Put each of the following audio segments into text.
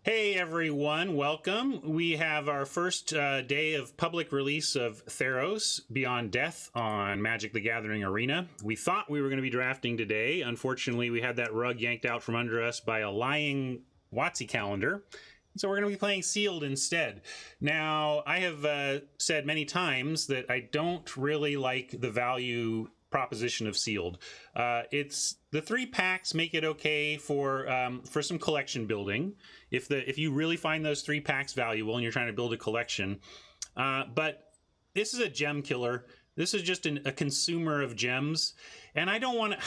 Hey everyone, welcome. We have our first day of public release of Theros Beyond Death on Magic the Gathering Arena. We thought we were going to be drafting today. Unfortunately, we had that rug yanked out from under us by a lying WotC calendar. So we're going to be playing Sealed instead. Now, I have said many times that I don't really like the value proposition of Sealed. It's the 3 packs make it okay for some collection building if you really find those 3 packs valuable and you're trying to build a collection. But this is a gem killer. This is just a consumer of gems, and I don't want to.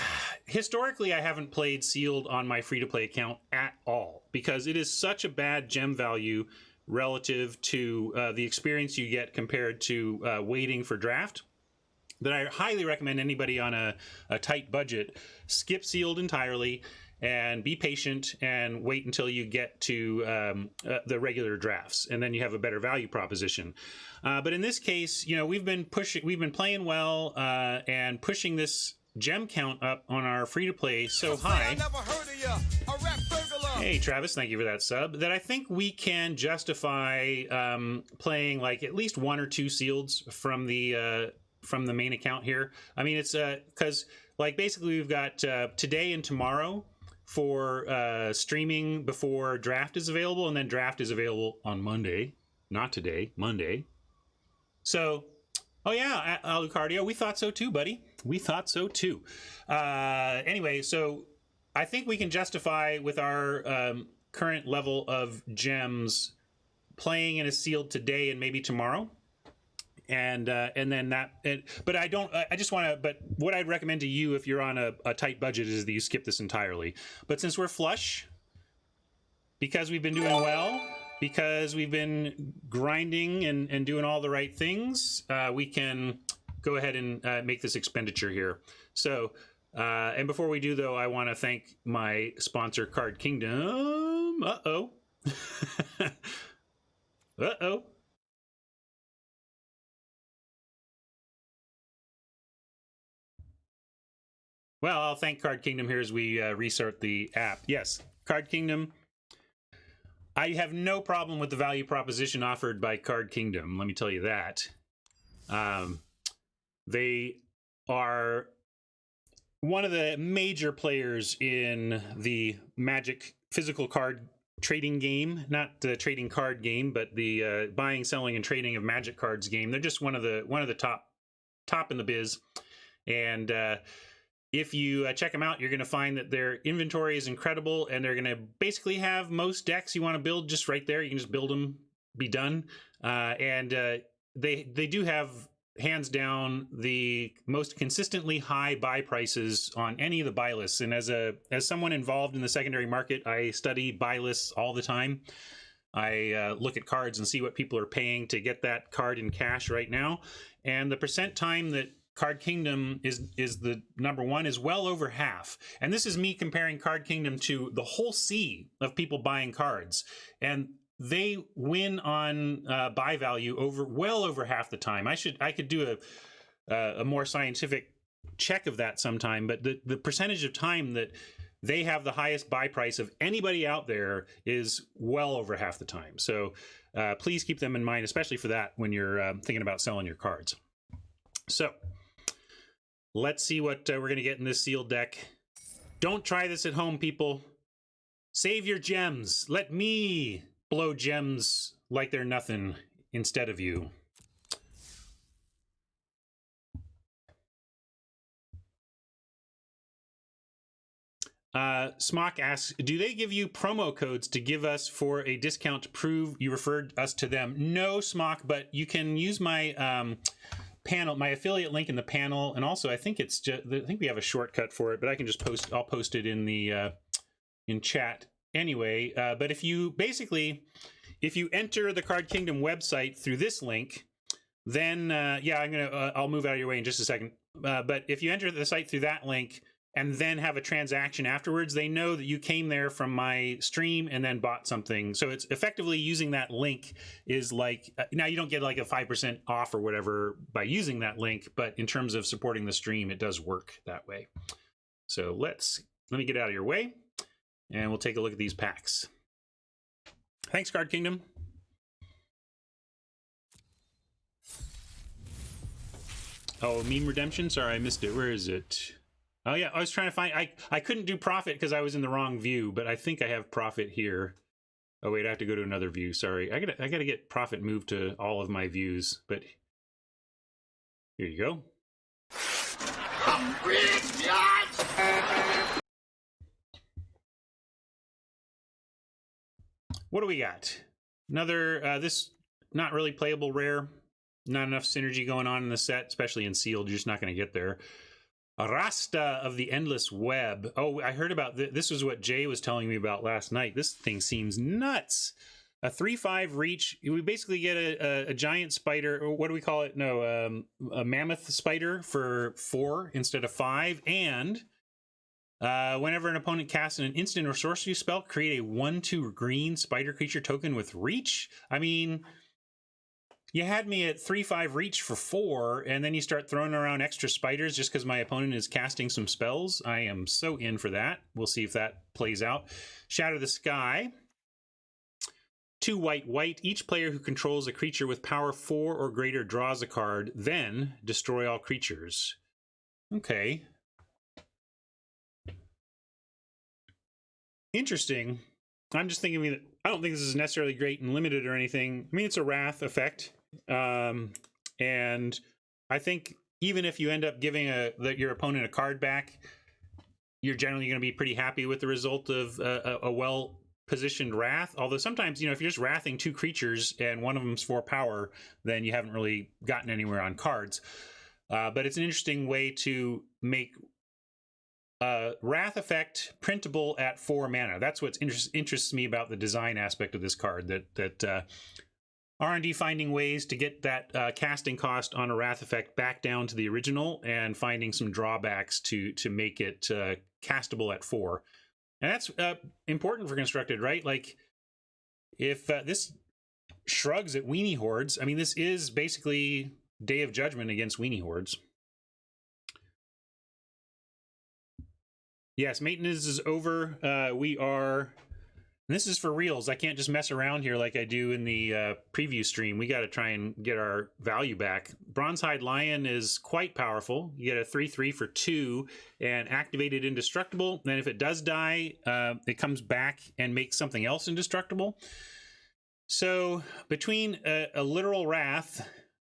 Historically, I haven't played Sealed on my free-to-play account at all because it is such a bad gem value relative to the experience you get compared to waiting for draft, that I highly recommend anybody on a tight budget skip Sealed entirely and be patient and wait until you get to the regular drafts, and then you have a better value proposition. But in this case, you know, we've been playing well and pushing this gem count up on our free-to-play so high. Hey Travis, thank you for that sub. That I think we can justify playing like at least 1 or 2 Sealeds from the main account here. I mean, it's because like basically we've got today and tomorrow for streaming before draft is available, and then draft is available on Monday. Not today, Monday. So, oh yeah, Alucardio, we thought so too, buddy. We thought so too. Anyway, so I think we can justify with our current level of gems playing in a Sealed today and maybe tomorrow. And then that, but I don't, I just want to, but what I'd recommend to you if you're on a tight budget is that you skip this entirely. But since we're flush, because we've been doing well, because we've been grinding and doing all the right things, we can go ahead and make this expenditure here. So, and before we do though, I want to thank my sponsor, Card Kingdom. Uh-oh. Uh-oh. Well, I'll thank Card Kingdom here as we restart the app. Yes, Card Kingdom. I have no problem with the value proposition offered by Card Kingdom. Let me tell you that. They are one of the major players in the Magic physical card trading game, not the trading card game, but the buying, selling, and trading of Magic cards game. They're just one of the top in the biz, and if you check them out, you're going to find that their inventory is incredible, and they're going to basically have most decks you want to build just right there. You can just build them, be done. And they do have, hands down, the most consistently high buy prices on any of the buy lists. And as someone involved in the secondary market, I study buy lists all the time. I look at cards and see what people are paying to get that card in cash right now. And the percent time that Card Kingdom is the number one is well over half. And this is me comparing Card Kingdom to the whole sea of people buying cards. And they win on buy value well over half the time. I could do a more scientific check of that sometime, but the percentage of time that they have the highest buy price of anybody out there is well over half the time. So please keep them in mind, especially for that when you're thinking about selling your cards. So let's see what we're going to get in this Sealed deck. Don't try this at home, people. Save your gems. Let me blow gems like they're nothing instead of you. Smock asks, do they give you promo codes to give us for a discount to prove you referred us to them? No, Smock, but you can use my panel, my affiliate link in the panel, and also I think we have a shortcut for it, but I can just I'll post it in the in chat anyway. But if you enter the Card Kingdom website through this link, then yeah, I'll move out of your way in just a second. But if you enter the site through that link and then have a transaction afterwards, they know that you came there from my stream and then bought something. So it's effectively using that link is like, now you don't get like a 5% off or whatever by using that link, but in terms of supporting the stream, it does work that way. So let me get out of your way and we'll take a look at these packs. Thanks, Card Kingdom. Oh, meme redemption? Sorry, I missed it. Where is it? Oh yeah, I was trying to find. I couldn't do profit because I was in the wrong view, but I think I have profit here. Oh wait, I have to go to another view. Sorry, I gotta get profit moved to all of my views. But here you go. What do we got? Another this not really playable rare. Not enough synergy going on in the set, especially in sealed. You're just not going to get there. Rasta of the Endless Web. Oh, I heard about this. This was what Jay was telling me about last night. This thing seems nuts. A 3/5 reach. We basically get a giant spider. Or what do we call it? No, a mammoth spider for 4 instead of 5. And whenever an opponent casts an instant or sorcery spell, create a 1/2 green spider creature token with reach. I mean, you had me at 3/5 reach for 4, and then you start throwing around extra spiders just because my opponent is casting some spells. I am so in for that. We'll see if that plays out. Shatter the Sky. 2 white. Each player who controls a creature with power 4 or greater draws a card, then destroy all creatures. Okay. Interesting. I'm just thinking that I don't think this is necessarily great and limited or anything. I mean, it's a Wrath effect. And I think even if you end up giving your opponent a card back, you're generally going to be pretty happy with the result of a well-positioned Wrath. Although sometimes, if you're just Wrathing 2 creatures and one of them's 4 power, then you haven't really gotten anywhere on cards. But it's an interesting way to make Wrath effect printable at 4 mana. That's what interests me about the design aspect of this card, that R&D finding ways to get that casting cost on a Wrath effect back down to the original and finding some drawbacks to make it castable at 4. And that's important for Constructed, right? Like, if this shrugs at Weenie Hordes, I mean, this is basically Day of Judgment against Weenie Hordes. Yes, maintenance is over. We are... And this is for reals. I can't just mess around here like I do in the preview stream. We got to try and get our value back. Bronzehide Lion is quite powerful. You get a 3/3 for 2 and activate it indestructible. Then if it does die, it comes back and makes something else indestructible. So between a literal Wrath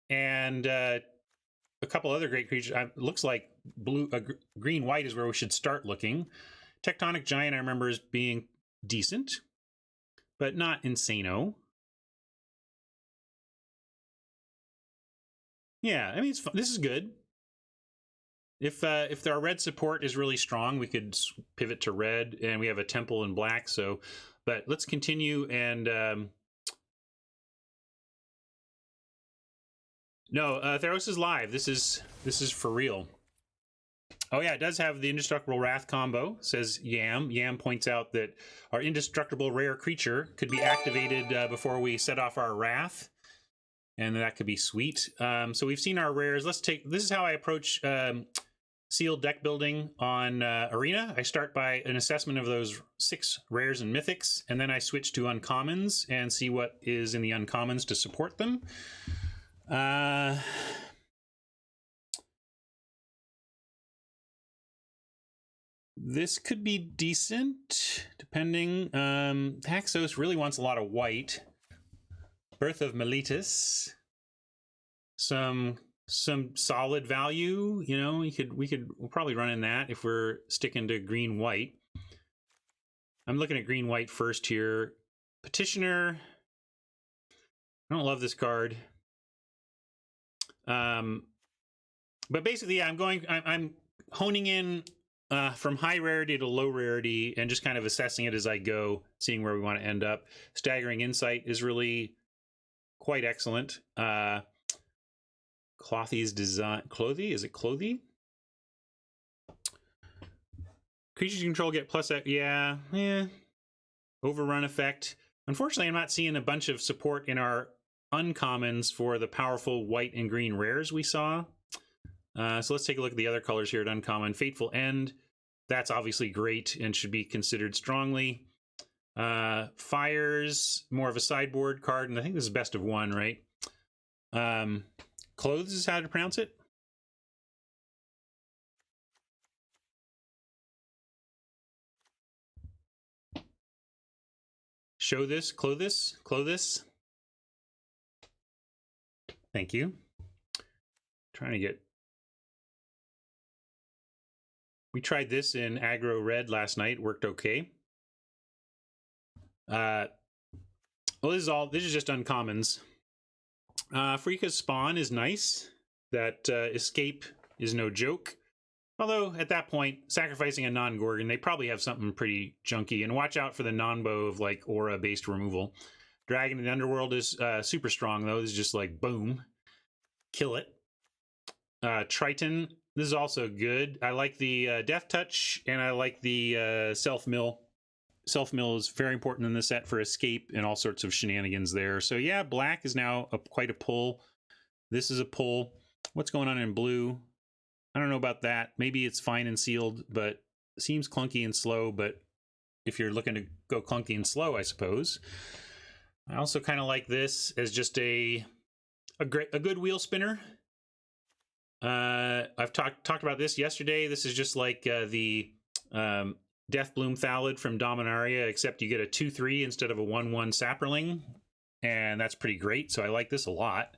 and a couple other great creatures, it looks like green-white is where we should start looking. Tectonic Giant, I remember, as being decent, but not insano. Yeah, I mean, this is good. If our red support is really strong, we could pivot to red, and we have a temple in black. So, but let's continue. And no, Theros is live. This is for real. Oh yeah, it does have the Indestructible Wrath combo, says Yam. Yam points out that our Indestructible Rare creature could be activated before we set off our Wrath, and that could be sweet. So we've seen our rares. This is how I approach sealed deck building on Arena. I start by an assessment of those 6 rares and mythics, and then I switch to uncommons and see what is in the uncommons to support them. This could be decent, depending. Haxos really wants a lot of white. Birth of Meletus. Some solid value. We'll probably run in that if we're sticking to green-white. I'm looking at green-white first here. Petitioner. I don't love this card. But basically, yeah, I'm honing in from high rarity to low rarity and just kind of assessing it as I go, seeing where we want to end up. Staggering Insight is really quite excellent. Clothy's design. Clothy? Is it Clothy? Creatures you control get plus... Yeah. Overrun effect. Unfortunately, I'm not seeing a bunch of support in our uncommons for the powerful white and green rares we saw. So let's take a look at the other colors here at uncommon. Fateful End. That's obviously great and should be considered strongly. Fires, more of a sideboard card, and I think this is best of one, right? Clothes is how to pronounce it. Show this, clothes. Thank you. Trying to get. We tried this in aggro red last night. Worked okay. Well, this is just uncommons. Freeka's Spawn is nice. That escape is no joke. Although, at that point, sacrificing a non-Gorgon, they probably have something pretty junky. And watch out for the non-bow of, like, aura-based removal. Dragon in the Underworld is super strong, though. This is just like, boom. Kill it. Triton, this is also good. I like the Death Touch, and I like the Self-Mill. Self-Mill is very important in the set for escape and all sorts of shenanigans there. So, yeah, black is now quite a pull. This is a pull. What's going on in blue? I don't know about that. Maybe it's fine and sealed, but it seems clunky and slow. But if you're looking to go clunky and slow, I suppose. I also kind of like this as just a good wheel spinner. I've talked about this yesterday. This is just like the Deathbloom Thallid from Dominaria, except you get a 2/3 instead of a 1/1 Sapperling, and that's pretty great. So I like this a lot.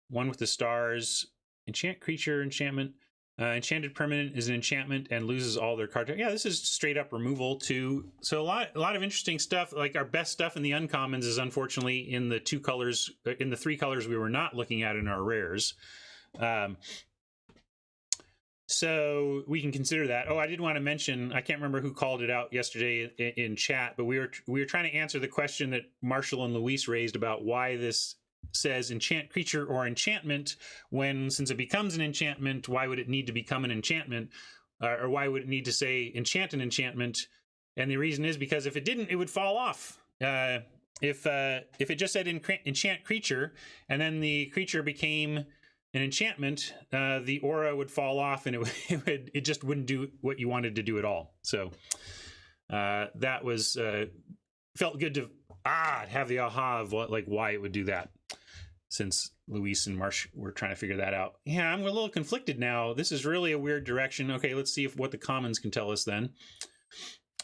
One with the stars. Enchant creature, enchantment. Enchanted permanent is an enchantment and loses all their cards. Yeah, this is straight up removal too. So a lot of interesting stuff. Like our best stuff in the uncommons is unfortunately in the three colors we were not looking at in our rares. So we can consider that. Oh, I did want to mention, I can't remember who called it out yesterday in chat, but we were trying to answer the question that Marshall and Luis raised about why this says enchant creature or enchantment when, since it becomes an enchantment, why would it need to become an enchantment? Or why would it need to say enchant an enchantment? And the reason is because if it didn't, it would fall off. If it just said enchant creature and then the creature became an enchantment, the aura would fall off and it just wouldn't do what you wanted to do at all. So that was felt good to have the aha of why it would do that, since Luis and Marsh were trying to figure that out. Yeah, I'm a little conflicted now. This is really a weird direction. Okay, let's see what the commons can tell us then.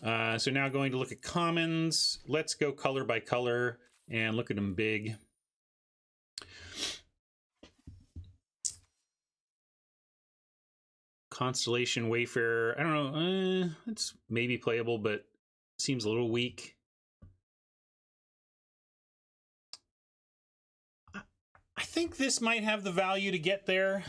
So now going to look at commons. Let's go color by color and look at them big. Constellation Wayfarer, I don't know, it's maybe playable, but seems a little weak. I think this might have the value to get there.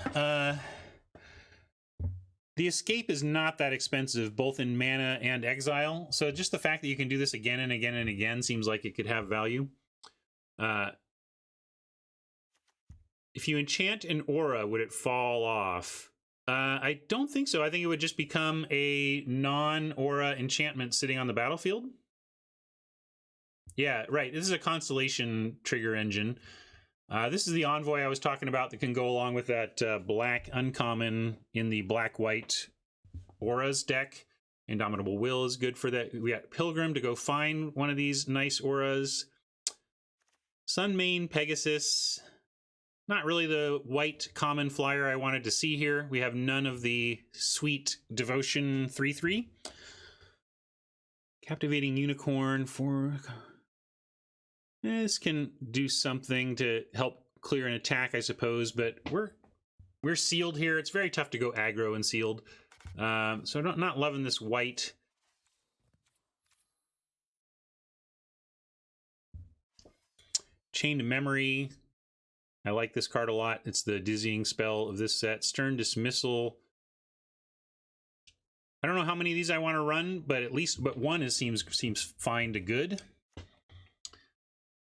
The escape is not that expensive, both in mana and exile. So just the fact that you can do this again and again and again seems like it could have value. If you enchant an aura, would it fall off? I don't think so. I think it would just become a non-aura enchantment sitting on the battlefield. Yeah, right. This is a constellation trigger engine. This is the Envoy I was talking about that can go along with that black uncommon in the black-white auras deck. Indomitable Will is good for that. We got Pilgrim to go find one of these nice auras. Sunmane Pegasus. Not really the white common flyer I wanted to see here. We have none of the sweet Devotion 3/3. Captivating Unicorn for... This can do something to help clear an attack, I suppose, but we're sealed here. It's very tough to go aggro and sealed. So I'm not loving this white. Chained Memory. I like this card a lot. It's the dizzying spell of this set. Stern Dismissal. I don't know how many of these I want to run, but one seems fine to good.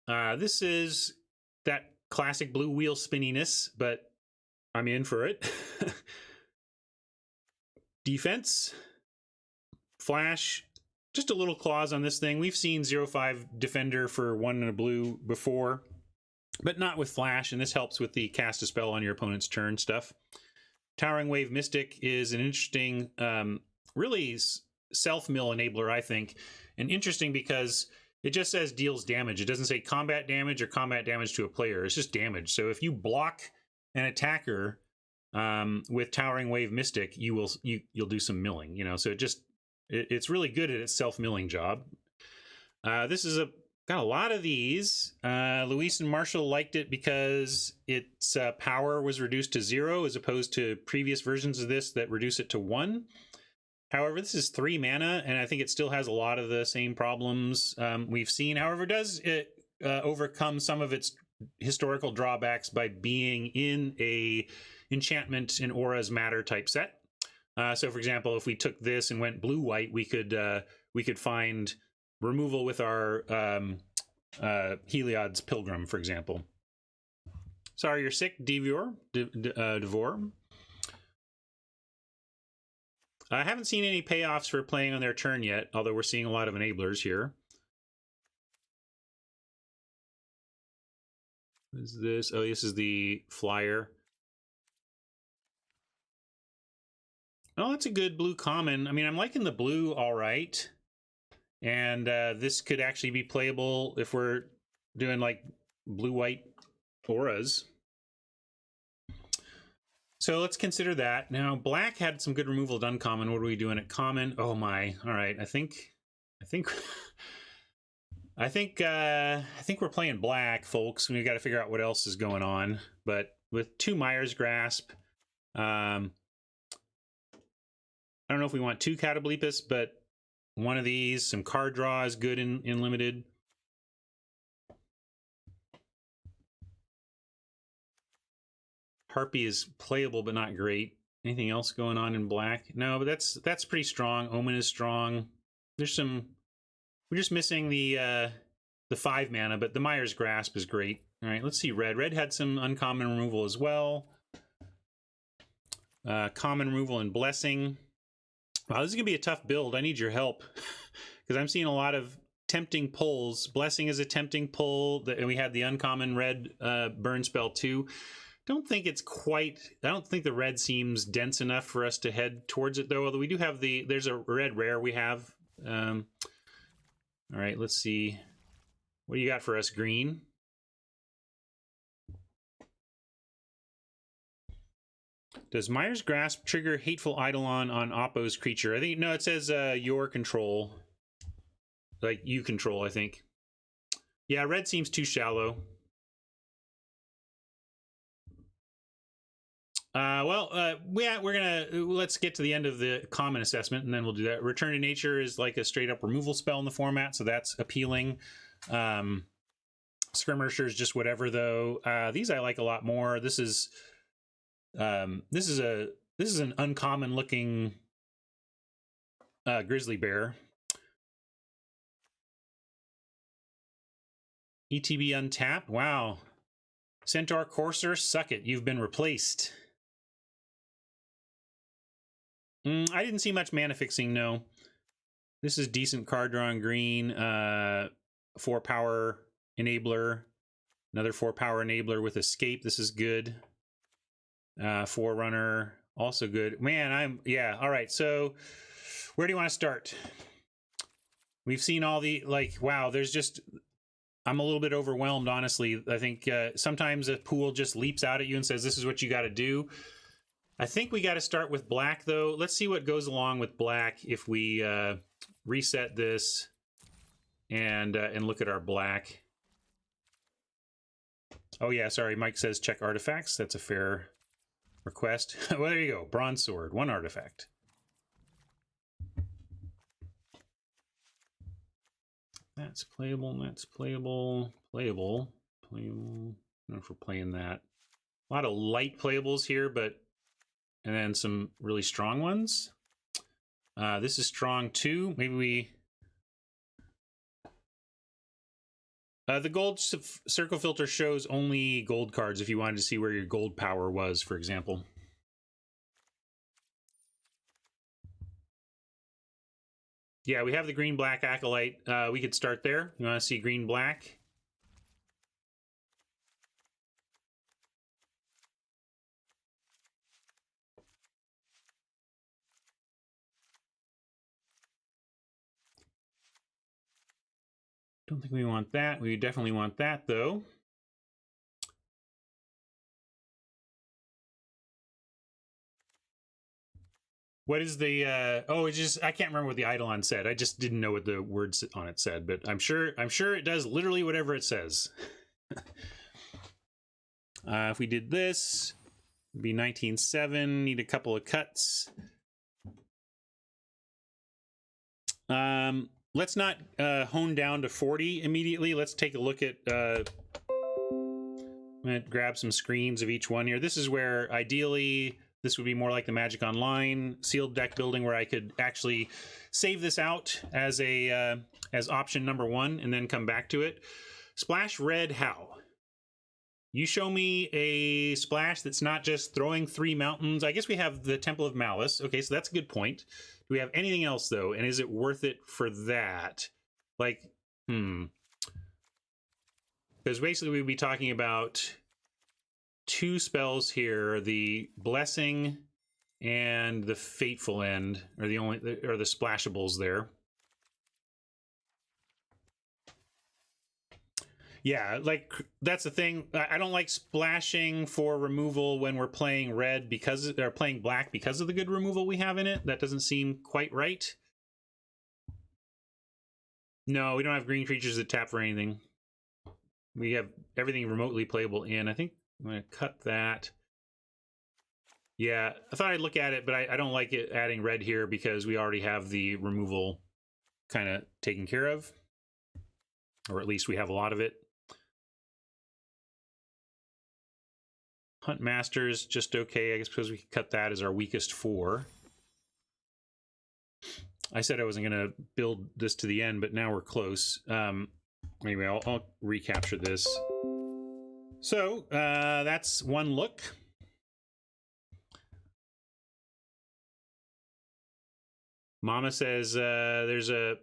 This is that classic blue wheel spinniness, but I'm in for it. Defense. Flash. Just a little clause on this thing. We've seen 0/5 Defender for 1 and a blue before, but not with Flash, and this helps with the cast a spell on your opponent's turn stuff. Towering Wave Mystic is an interesting, really self-mill enabler, I think. And interesting because it just says deals damage. It doesn't say combat damage or combat damage to a player. It's just damage. So if you block an attacker with Towering Wave Mystic, you'll do some milling. You know, so it's really good at its self-milling job. This is got a lot of these. Luis and Marshall liked it because its power was reduced to 0 as opposed to previous versions of this that reduce it to 1. However, this is 3 mana, and I think it still has a lot of the same problems we've seen. However, does it overcome some of its historical drawbacks by being in a enchantment and auras matter type set. So, for example, if we took this and went blue-white, we could find removal with our Heliod's Pilgrim, for example. Sorry, you're sick, Devor. I haven't seen any payoffs for playing on their turn yet, although we're seeing a lot of enablers here. What is this? Oh, this is the flyer. Oh, that's a good blue common. I mean, I'm liking the blue all right. And this could actually be playable if we're doing like blue-white auras. So let's consider that. Now, black had some good removal at uncommon. What are we doing at common? Oh my! All right, I think we're playing black, folks. We've got to figure out what else is going on. But with 2 Mire's Grasp, I don't know if we want 2 Catoblepus, but one of these, some card draw is good in limited. Harpy is playable, but not great. Anything else going on in black? No, but that's pretty strong. Omen is strong. There's some. We're just missing the 5 mana, but the Mire's Grasp is great. All right, let's see red. Red had some uncommon removal as well. Common removal and Blessing. Wow, this is gonna be a tough build. I need your help because I'm seeing a lot of tempting pulls. Blessing is a tempting pull, and we had the uncommon red burn spell too. Don't think it's quite. I don't think the red seems dense enough for us to head towards it though. Although we do have there's a red rare we have. All right, let's see. What do you got for us, green? Does Mire's Grasp trigger Hateful Eidolon on Oppo's creature? I think, no, it says your control. Like, you control, I think. Yeah, red seems too shallow. Let's get to the end of the common assessment, and then we'll do that. Return to Nature is like a straight-up removal spell in the format, so that's appealing. Skirmisher is just whatever, though. These I like a lot more. This is an uncommon looking grizzly bear. ETB untapped. Wow. Centaur Courser, suck it. You've been replaced. I didn't see much mana fixing, no. This is decent card drawing green. 4 power enabler. Another 4 power enabler with escape. This is good. Forerunner, also good. Man, all right. So where do you want to start? We've seen all the, like, wow, I'm a little bit overwhelmed, honestly. I think sometimes a pool just leaps out at you and says, this is what you got to do. I think we got to start with black, though. Let's see what goes along with black if we reset this and look at our black. Oh, yeah, sorry. Mike says check artifacts. That's a fair request. Well, there you go. Bronze Sword, 1 artifact. That's playable. That's playable. Playable. I don't know if we're playing that. A lot of light playables here, and then some really strong ones. This is strong too. Maybe we. The gold circle filter shows only gold cards if you wanted to see where your gold power was, for example. Yeah, we have the green-black Acolyte. We could start there. You want to see green-black? Don't think we want that. We definitely want that, though. What is the oh, it's just I can't remember what the Eidolon said. I just didn't know what the words on it said, but I'm sure it does literally whatever it says. If we did this, it'd be 19.7, need a couple of cuts. Let's not hone down to 40 immediately. Let's take a look at I'm gonna grab some screens of each one here. This is where ideally this would be more like the Magic Online sealed deck building, where I could actually save this out as a as option number 1 and then come back to it. Splash red how? You show me a splash that's not just throwing 3 mountains. I guess we have the Temple of Malice. Okay, so that's a good point. Do we have anything else, though? And is it worth it for that? Like, because basically we'd be talking about 2 spells here. The Blessing and the Fateful End are the splashables there. Yeah, like that's the thing. I don't like splashing for removal when we're playing red because they're playing black because of the good removal we have in it. That doesn't seem quite right. No, we don't have green creatures that tap for anything. We have everything remotely playable in. I think I'm going to cut that. Yeah, I thought I'd look at it, but I don't like it adding red here because we already have the removal kind of taken care of. Or at least we have a lot of it. Hunt Masters, just okay, I guess, because we could cut that as our weakest 4. I said I wasn't going to build this to the end, but now we're close. Anyway, I'll recapture this. So, that's one look. Mama says there's a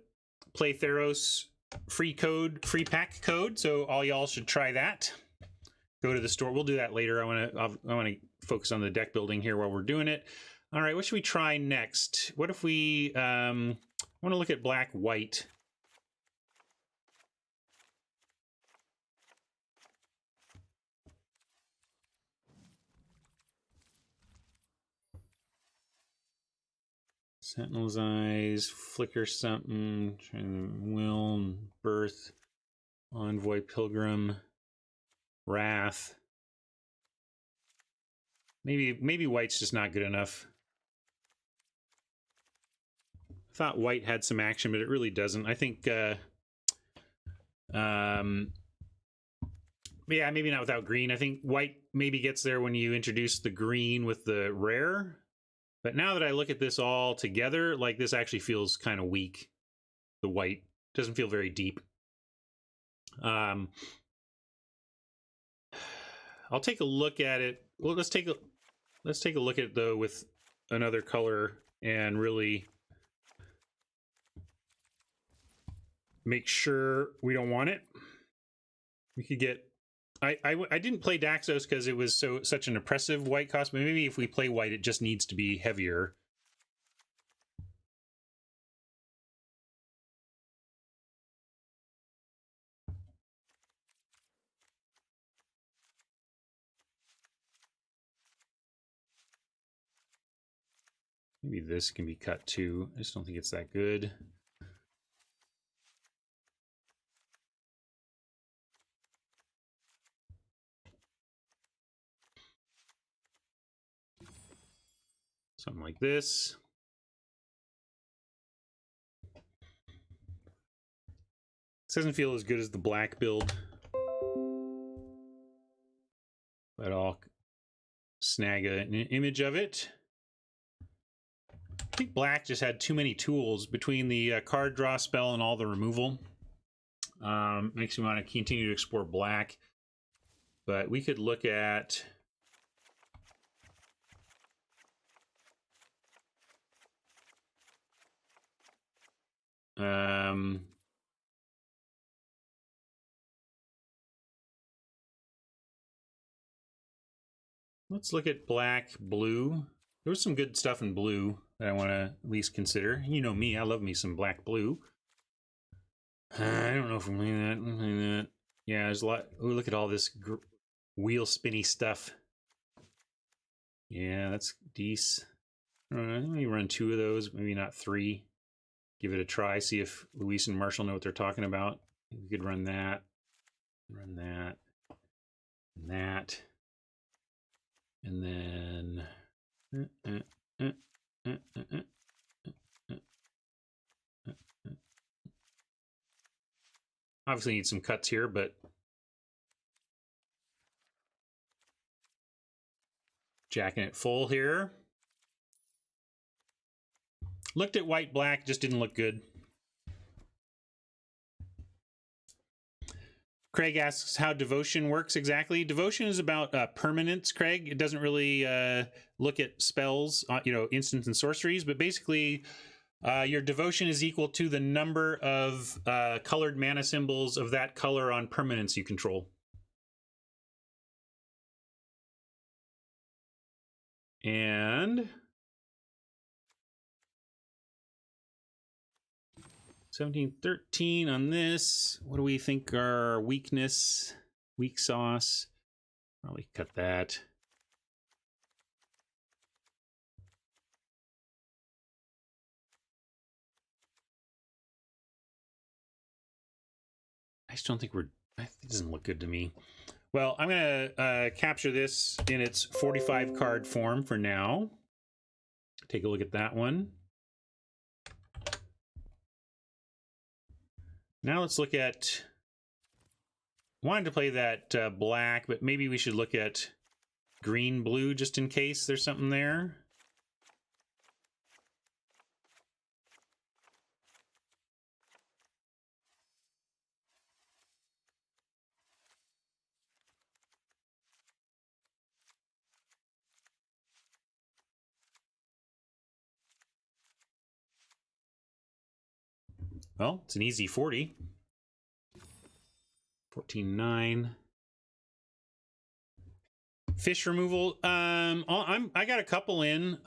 Play Theros free pack code, so all y'all should try that. Go to the store. We'll do that later. I want to focus on the deck building here while we're doing it. All right, what should we try next? What if we I want to look at black white. Sentinel's Eyes, Flicker something, Will, Birth, Envoy, Pilgrim, Wrath. Maybe white's just not good enough. I thought white had some action, but it really doesn't. I think yeah, maybe not without green. I think white maybe gets there when you introduce the green with the rare. But now that I look at this all together, like this actually feels kind of weak. The white doesn't feel very deep. I'll take a look at it. Well, let's take a look at it though with another color and really make sure we don't want it. We could get. I didn't play Daxos because it was such an oppressive white cost, but maybe if we play white, it just needs to be heavier. Maybe this can be cut too. I just don't think it's that good. Something like this. This doesn't feel as good as the black build, but I'll snag an image of it. I think black just had too many tools between the card draw spell and all the removal. Makes me want to continue to explore black, but we could look at let's look at black, blue. There was some good stuff in blue that I want to at least consider. You know me, I love me some black blue. I don't know if I'm playing that. I'm playing that. Yeah, there's a lot. Oh, look at all this wheel spinny stuff. Yeah, that's decent. Let me run 2 of those, maybe not 3. Give it a try, see if Luis and Marshall know what they're talking about. We could run that, and that, and then obviously need some cuts here, but jacking it full here. Looked at white black, just didn't look good. Craig asks how devotion works exactly. Devotion is about permanence, Craig. It doesn't really look at spells, instants and sorceries, but basically your devotion is equal to the number of colored mana symbols of that color on permanence you control. And 1713 on this. What do we think our weakness? Weak sauce. Probably cut that. I just don't think it doesn't look good to me. Well, I'm going to capture this in its 45 card form for now. Take a look at that one. Now let's look at, wanted to play that black, but maybe we should look at green blue just in case there's something there. Well, it's an easy 40. 14-9. Fish removal. I got a couple in.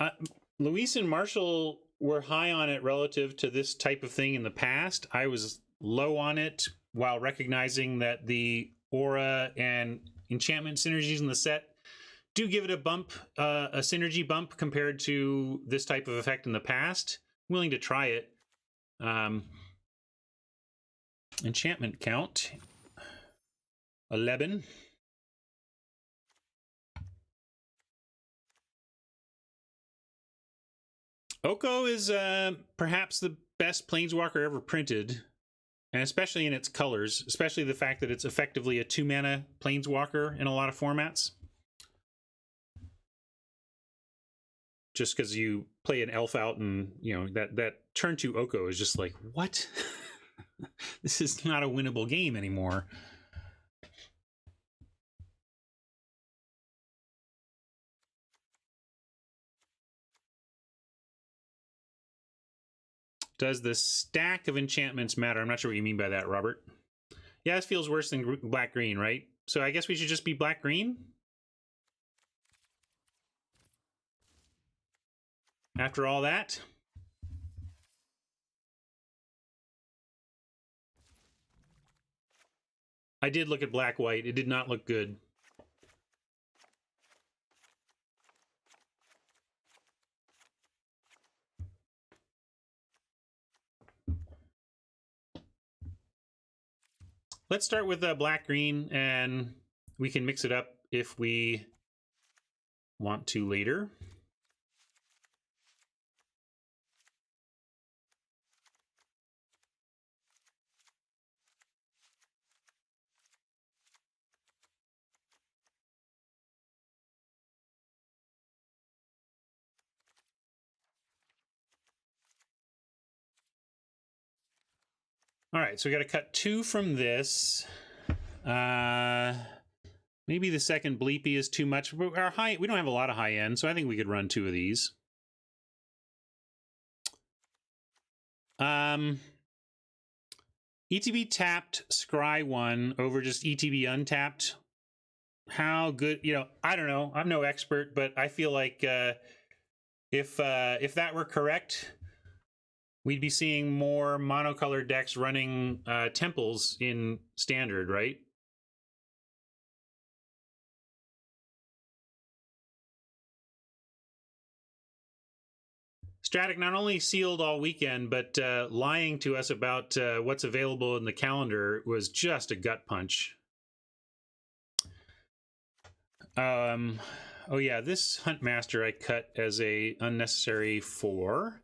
Luis and Marshall were high on it relative to this type of thing in the past. I was low on it while recognizing that the aura and enchantment synergies in the set do give it a bump, a synergy bump compared to this type of effect in the past. I'm willing to try it. Enchantment count 11. Oko is perhaps the best planeswalker ever printed, and especially in its colors, especially the fact that it's effectively a 2-mana planeswalker in a lot of formats. Just because you play an elf out and, that turn 2 Oko is just like, what? This is not a winnable game anymore. Does the stack of enchantments matter? I'm not sure what you mean by that, Robert. Yeah, this feels worse than black-green, right? So I guess we should just be black-green? After all that? I did look at black-white. It did not look good. Let's start with black-green, and we can mix it up if we want to later. All right, so we got to cut 2 from this. Maybe the second bleepy is too much. We don't have a lot of high end, so I think we could run 2 of these. ETB tapped Scry 1 over just ETB untapped. How good? I don't know. I'm no expert, but I feel like if that were correct, we'd be seeing more monocolored decks running temples in standard, right? Stratic not only sealed all weekend, but lying to us about what's available in the calendar was just a gut punch. Oh yeah, this Huntmaster I cut as a unnecessary 4.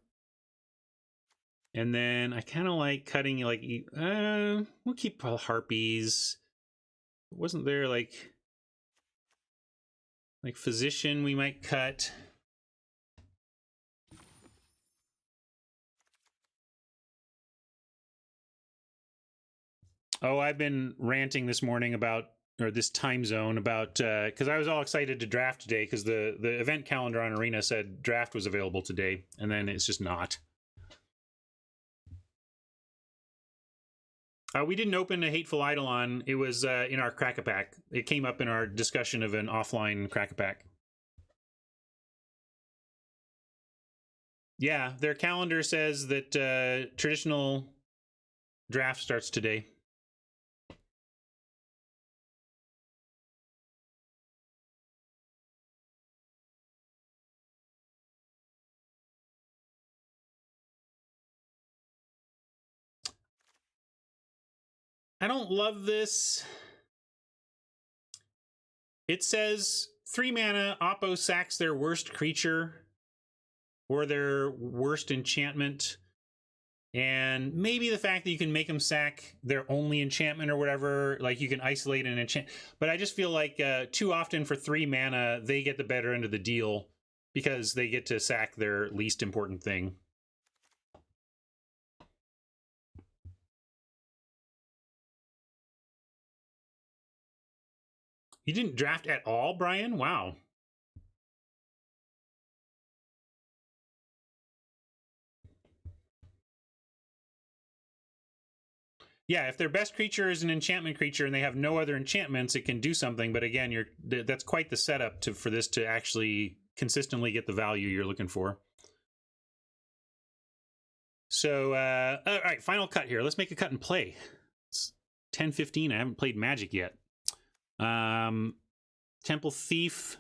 And then I kind of like cutting, like, we'll keep Harpies. Wasn't there like Physician we might cut? Oh, I've been ranting this morning about, or this time zone about, because I was all excited to draft today because the event calendar on Arena said draft was available today, and then it's just not. We didn't open a Hateful Eidolon. It was in our Crack-a-Pack. It came up in our discussion of an offline Crack-a-Pack. Yeah, their calendar says that traditional draft starts today. I don't love this. It says 3 mana, Oppo sacks their worst creature or their worst enchantment. And maybe the fact that you can make them sack their only enchantment or whatever, like you can isolate an enchant. But I just feel like too often for 3 mana, they get the better end of the deal because they get to sack their least important thing. You didn't draft at all, Brian? Wow. Yeah, if their best creature is an enchantment creature and they have no other enchantments, it can do something. But again, that's quite the setup for this to actually consistently get the value you're looking for. So, all right, final cut here. Let's make a cut and play. It's 10:15. I haven't played Magic yet. Temple Thief,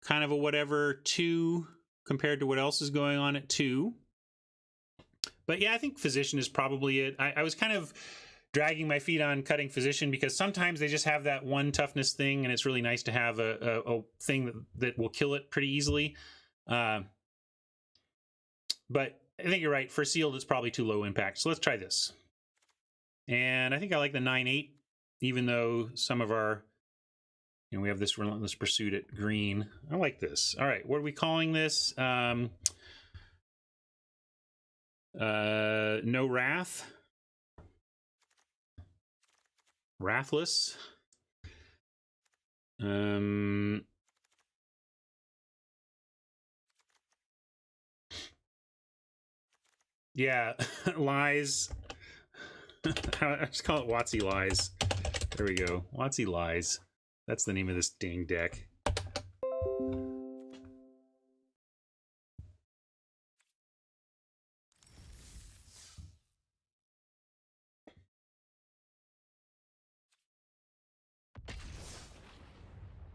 kind of a whatever 2 compared to what else is going on at 2. But yeah, I think Physician is probably it. I was kind of dragging my feet on cutting Physician because sometimes they just have that one toughness thing, and it's really nice to have a thing that will kill it pretty easily. But I think you're right. For sealed, it's probably too low impact. So let's try this. And I think I like the 9/8, even though some of our, we have this Relentless Pursuit at green. I like this. All right, what are we calling this? No Wrath. Wrathless. Yeah, Lies. I just call it WotC Lies. There we go. WotC Lies. That's the name of this dang deck.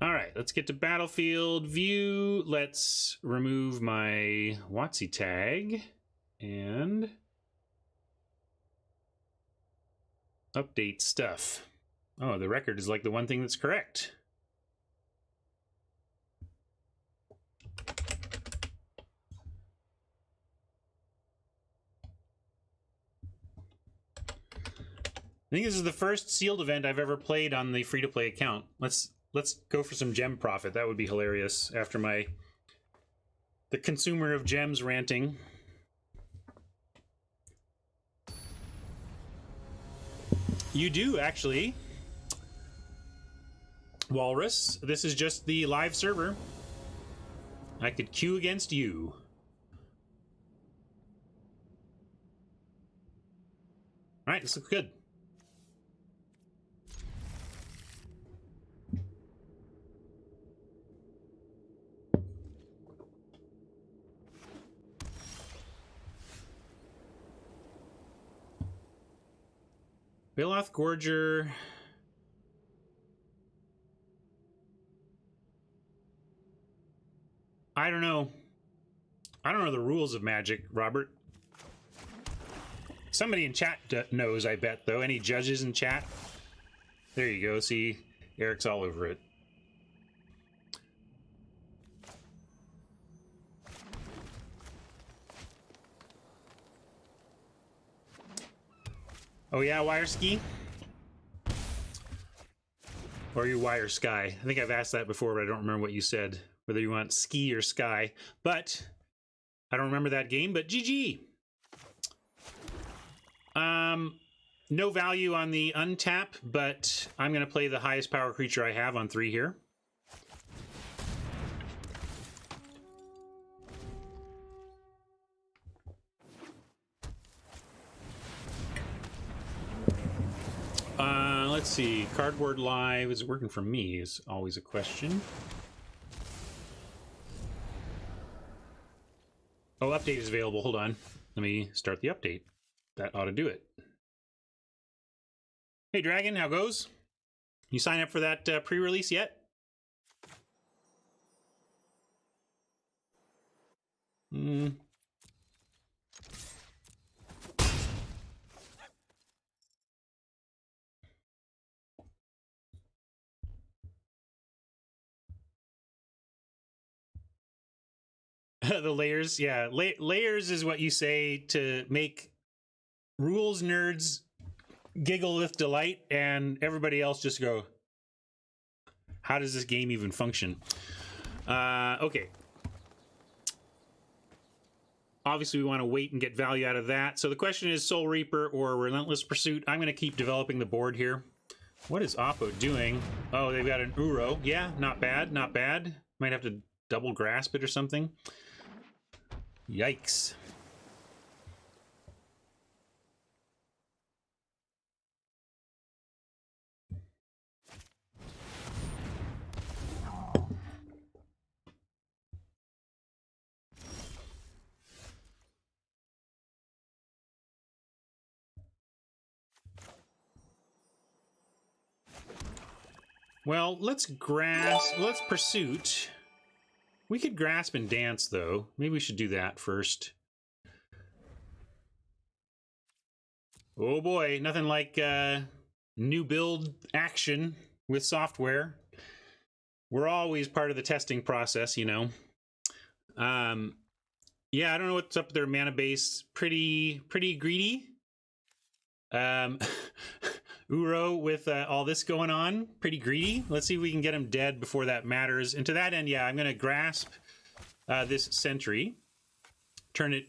All right, let's get to Battlefield View. Let's remove my WotC tag and update stuff. Oh, the record is like the one thing that's correct. I think this is the first sealed event I've ever played on the free-to-play account. Let's go for some gem profit. That would be hilarious after the consumer of gems ranting. You do, actually. Walrus, this is just the live server. I could queue against you. All right, this looks good. Biloth Gorger. I don't know. I don't know the rules of Magic, Robert. Somebody in chat knows, I bet, though. Any judges in chat? There you go. See, Eric's all over it. Oh yeah, wire ski? Or you wire sky? I think I've asked that before, but I don't remember what you said. Whether you want ski or sky. But I don't remember that game, but GG. No value on the untap, but I'm going to play the highest power creature I have on 3 here. Let's see. Cardboard Live, is it working for me is always a question. Oh, update is available. Hold on. Let me start the update. That ought to do it. Hey, Dragon, how goes? You sign up for that pre-release yet? The layers, yeah. Layers is what you say to make rules nerds giggle with delight and everybody else just go, how does this game even function? Okay. Obviously, we want to wait and get value out of that. So the question is Soul Reaper or Relentless Pursuit. I'm going to keep developing the board here. What is Oppo doing? Oh, they've got an Uro. Yeah, not bad, not bad. Might have to double grasp it or something. Yikes. Well, let's pursuit. We could grasp and dance, though. Maybe we should do that first. Oh boy, nothing like new build action with software. We're always part of the testing process, you know. Yeah, I don't know what's up with their mana base. Pretty greedy. Uro with all this going on, pretty greedy. Let's see if we can get him dead before that matters. And to that end, yeah, I'm going to grasp this sentry. Turn it...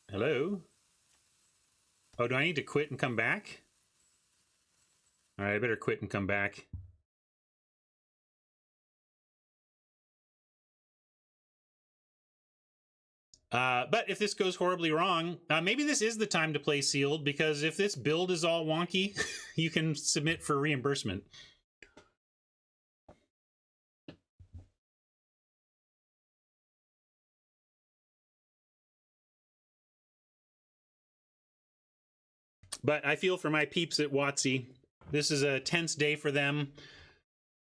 Hello? Oh, do I need to quit and come back? All right, I better quit and come back. But if this goes horribly wrong, maybe this is the time to play sealed, because if this build is all wonky, you can submit for reimbursement. But I feel for my peeps at WotC. This is a tense day for them.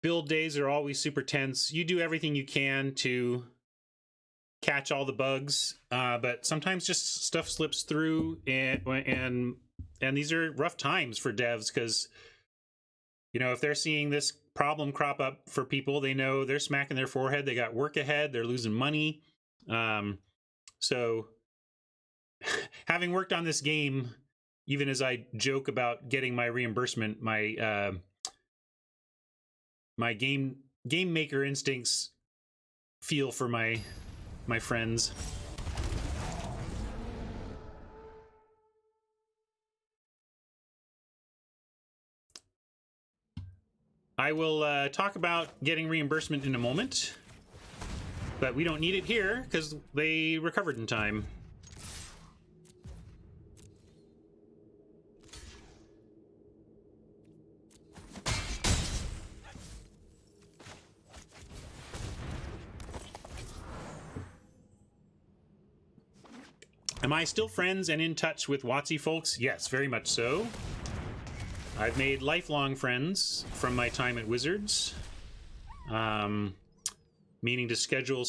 Build days are always super tense. You do everything you can to catch all the bugs, but sometimes just stuff slips through, and these are rough times for devs, because, you know, if they're seeing this problem crop up for people, they know they're smacking their forehead, they got work ahead, they're losing money. So having worked on this game, even as I joke about getting my reimbursement, my my game maker instincts feel for my friends. I will talk about getting reimbursement in a moment, but we don't need it here because they recovered in time. Am I still friends and in touch with WotC folks? Yes, very much so. I've made lifelong friends from my time at Wizards. Meaning to schedule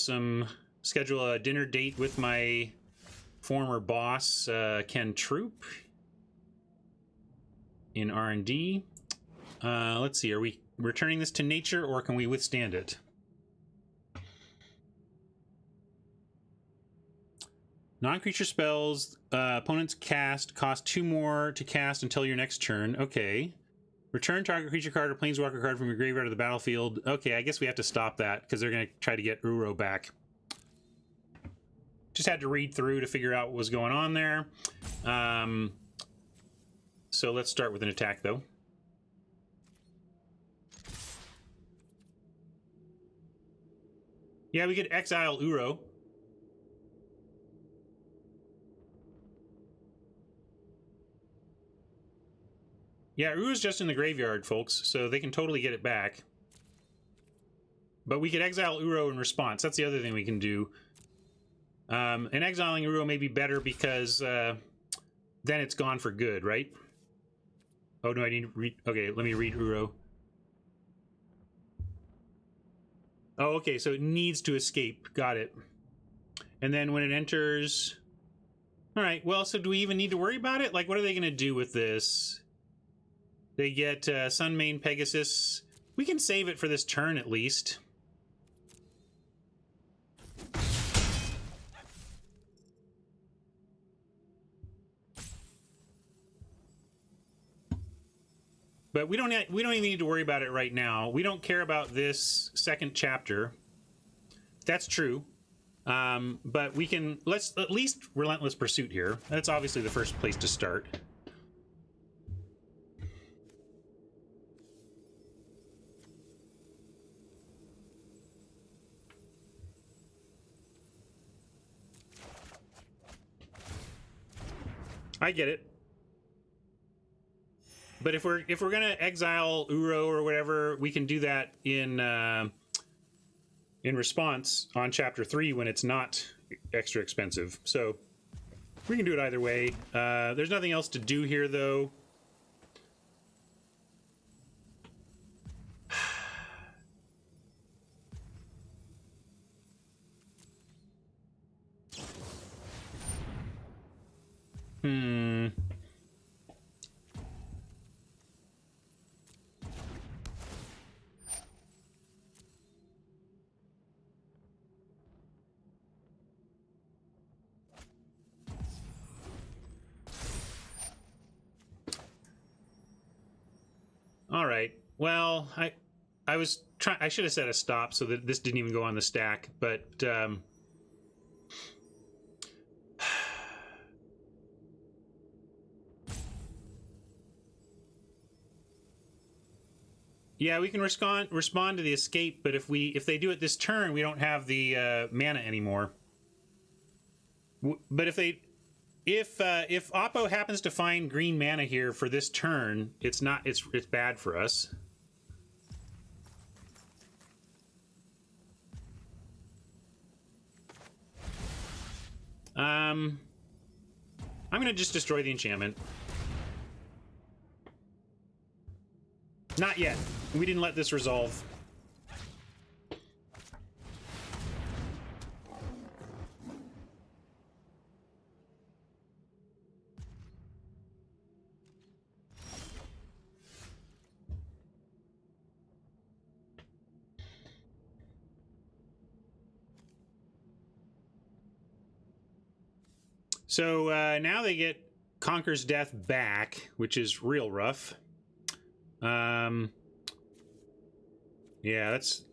a dinner date with my former boss, Ken Troop, in R&D. Let's see, are we returning this to nature, or can we withstand it? Non-creature spells opponents cast cost 2 more to cast until your next turn. Okay. Return target creature card or planeswalker card from your graveyard to the battlefield. Okay, I guess we have to stop that because they're going to try to get Uro back. Just had to read through to figure out what was going on there. So let's start with an attack, though. Yeah, we could exile Uro. Yeah, Uru's just in the graveyard, folks, so they can totally get it back. But we could exile Uro in response. That's the other thing we can do. And exiling Uro may be better because then it's gone for good, right? Oh, no, I need to read... Okay, let me read Uro. Oh, okay, so it needs to escape. Got it. And then when it enters... All right, well, so do we even need to worry about it? Like, what are they going to do with this? They get Sunmane Pegasus. We can save it for this turn, at least. But we don't even need to worry about it right now. We don't care about this second chapter. That's true. But we can... Let's at least Relentless Pursuit here. That's obviously the first place to start. I get it. But if we're gonna exile Uro or whatever, we can do that in response on chapter 3 when it's not extra expensive. So we can do it either way. There's nothing else to do here, though. All right. Well, I should have said a stop so that this didn't even go on the stack, but yeah, we can respond to the escape, but if they do it this turn, we don't have the mana anymore. But if Oppo happens to find green mana here for this turn, it's bad for us. I'm gonna just destroy the enchantment. Not yet. We didn't let this resolve. So now they get Conquer's Death back, which is real rough. Yeah, this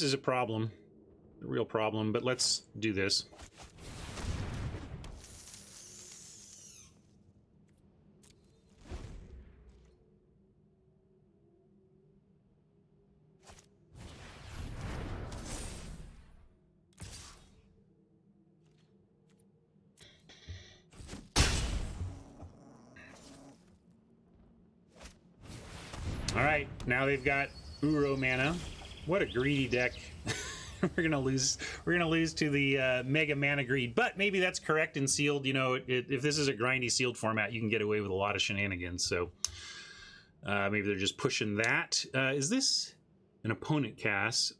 is a problem, a real problem, but let's do this. All right, now they've got Uro mana. What a greedy deck. We're gonna lose to the mega mana greed, but maybe that's correct and sealed. You know, if this is a grindy sealed format, you can get away with a lot of shenanigans. So Maybe they're just pushing that. Is this an opponent cast?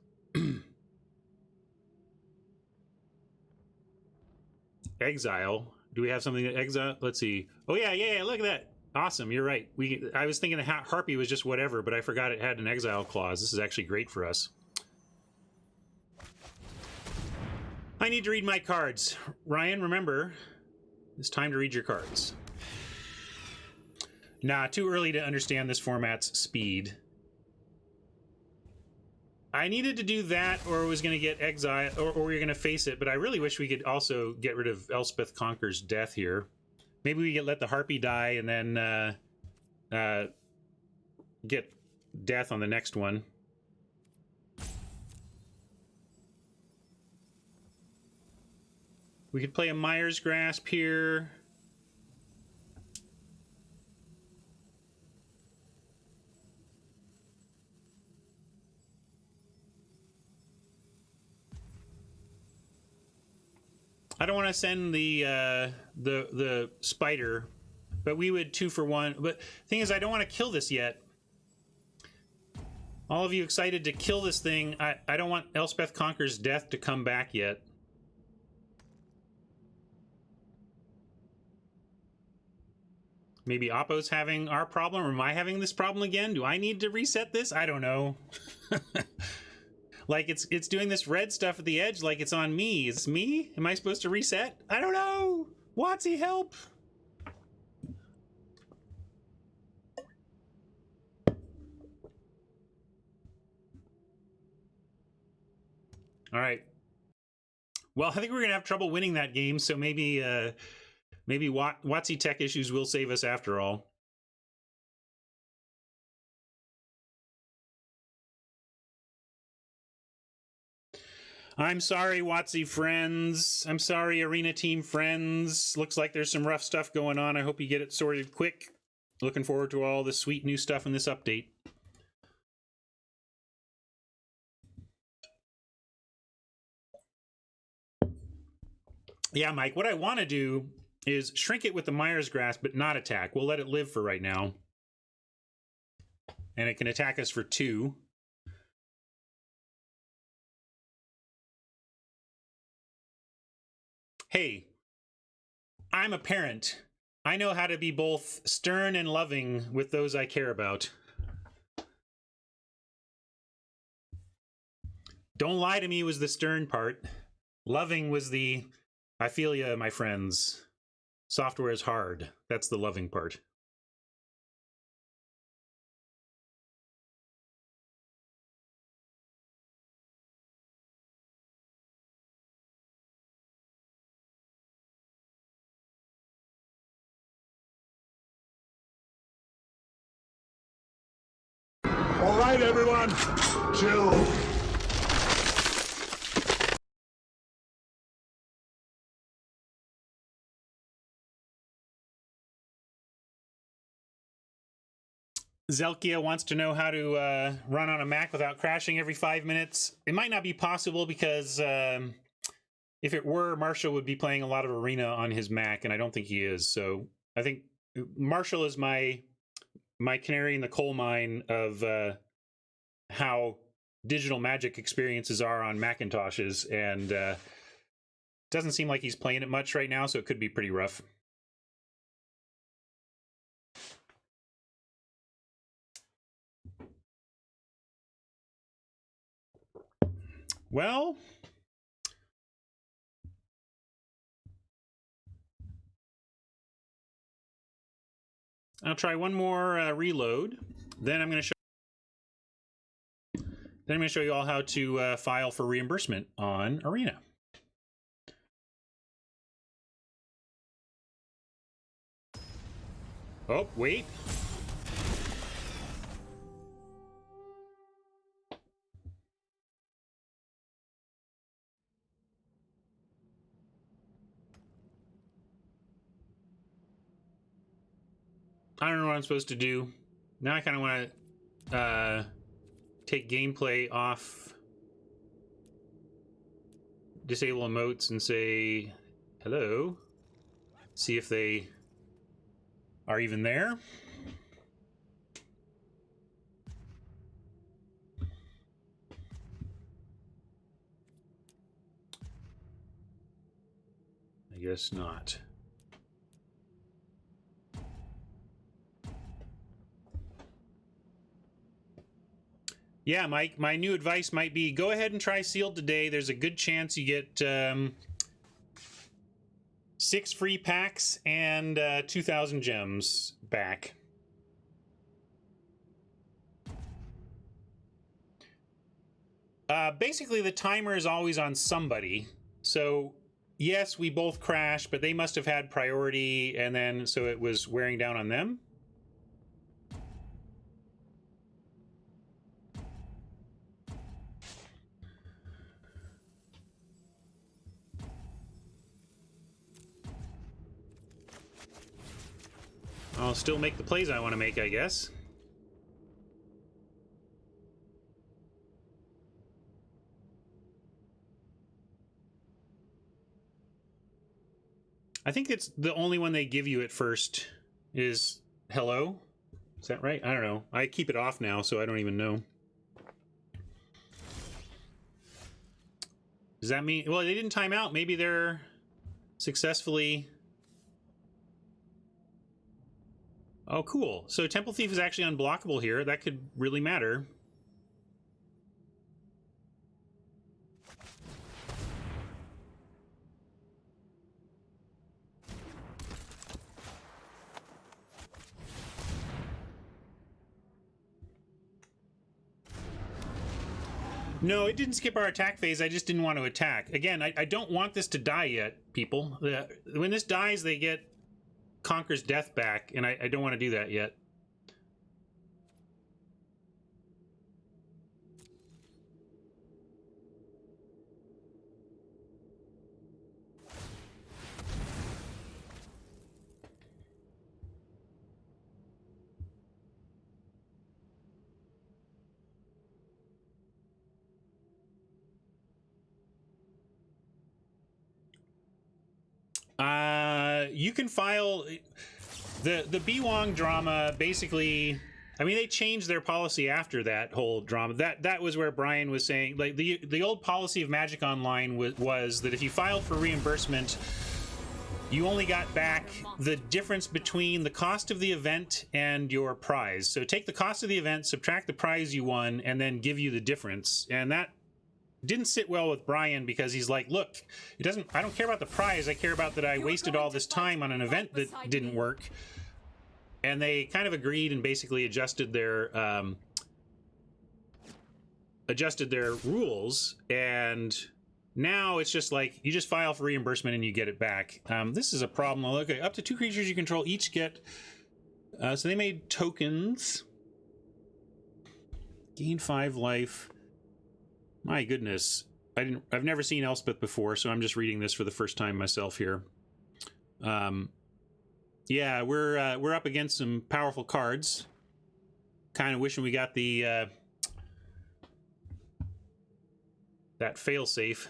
Exile. Do we have something that exile? Let's see. Oh yeah, look at that. Awesome, you're right. I was thinking the Harpy was just whatever, but I forgot it had an exile clause. This is actually great for us. I need to read my cards. Ryan, remember, it's time to read your cards. Nah, too early to understand this format's speed. I needed to do that, or I was going to get exile, or we were going to face it, but I really wish we could also get rid of Elspeth Conquers Death here. Maybe we could let the Harpy die and then get Death on the next one. We could play a Mire's Grasp here. I don't want to send the spider, but we would 2 for 1. But the thing is, I don't want to kill this yet. All of you excited to kill this thing? I don't want Elspeth Conquers Death to come back yet. Maybe Oppo's having our problem, or am I having this problem again? Do I need to reset this? I don't know. Like it's doing this red stuff at the edge like it's on me. Is it me? Am I supposed to reset? I don't know. WotC, help. All right. Well, I think we're gonna have trouble winning that game, so maybe WotC tech issues will save us after all. I'm sorry, WotC friends. I'm sorry, Arena Team friends. Looks like there's some rough stuff going on. I hope you get it sorted quick. Looking forward to all the sweet new stuff in this update. Yeah, Mike, what I want to do is shrink it with the Mire's Grasp, but not attack. We'll let it live for right now. And it can attack us for 2. Hey, I'm a parent. I know how to be both stern and loving with those I care about. Don't lie to me was the stern part. Loving was the, I feel ya, my friends. Software is hard. That's the loving part. All right, everyone, chill. Zelkia wants to know how to run on a Mac without crashing every 5 minutes. It might not be possible because if it were, Marshall would be playing a lot of Arena on his Mac, and I don't think he is. So I think Marshall is my canary in the coal mine of how digital Magic experiences are on Macintoshes, and doesn't seem like he's playing it much right now, so it could be pretty rough. Well, I'll try one more reload. Then I'm going to show you all how to file for reimbursement on Arena. Oh, wait. I don't know what I'm supposed to do. Now I kind of want to take gameplay off, disable emotes, and say hello. See if they are even there. I guess not. Yeah, Mike, my new advice might be go ahead and try sealed today. There's a good chance you get 6 free packs and 2,000 gems back. Basically, the timer is always on somebody. So, yes, we both crashed, but they must have had priority, and then so it was wearing down on them. I'll still make the plays I want to make, I guess. I think it's the only one they give you at first is hello. Is that right? I don't know. I keep it off now, so I don't even know. Does that mean... Well, they didn't time out. Maybe they're successfully... Oh, cool. So Temple Thief is actually unblockable here. That could really matter. No, it didn't skip our attack phase. I just didn't want to attack. Again, I don't want this to die yet, people. When this dies, they get Conquer's Death back, and I don't want to do that yet. You can file the B-Wong drama. Basically, I mean, they changed their policy after that whole drama. That was where Brian was saying, like, the old policy of Magic Online was that if you filed for reimbursement, you only got back the difference between the cost of the event and your prize. So take the cost of the event, subtract the prize you won, and then give you the difference. And that didn't sit well with Brian because he's like, look, I don't care about the prize. I care about that I wasted all this time on an event that didn't work. And they kind of agreed and basically adjusted their rules. And now it's just like you just file for reimbursement and you get it back. This is a problem. Okay, up to 2 creatures you control each get. So they made tokens. Gain 5 life. My goodness, I've never seen Elspeth before, so I'm just reading this for the first time myself here. Yeah, we're up against some powerful cards. Kind of wishing we got the that failsafe.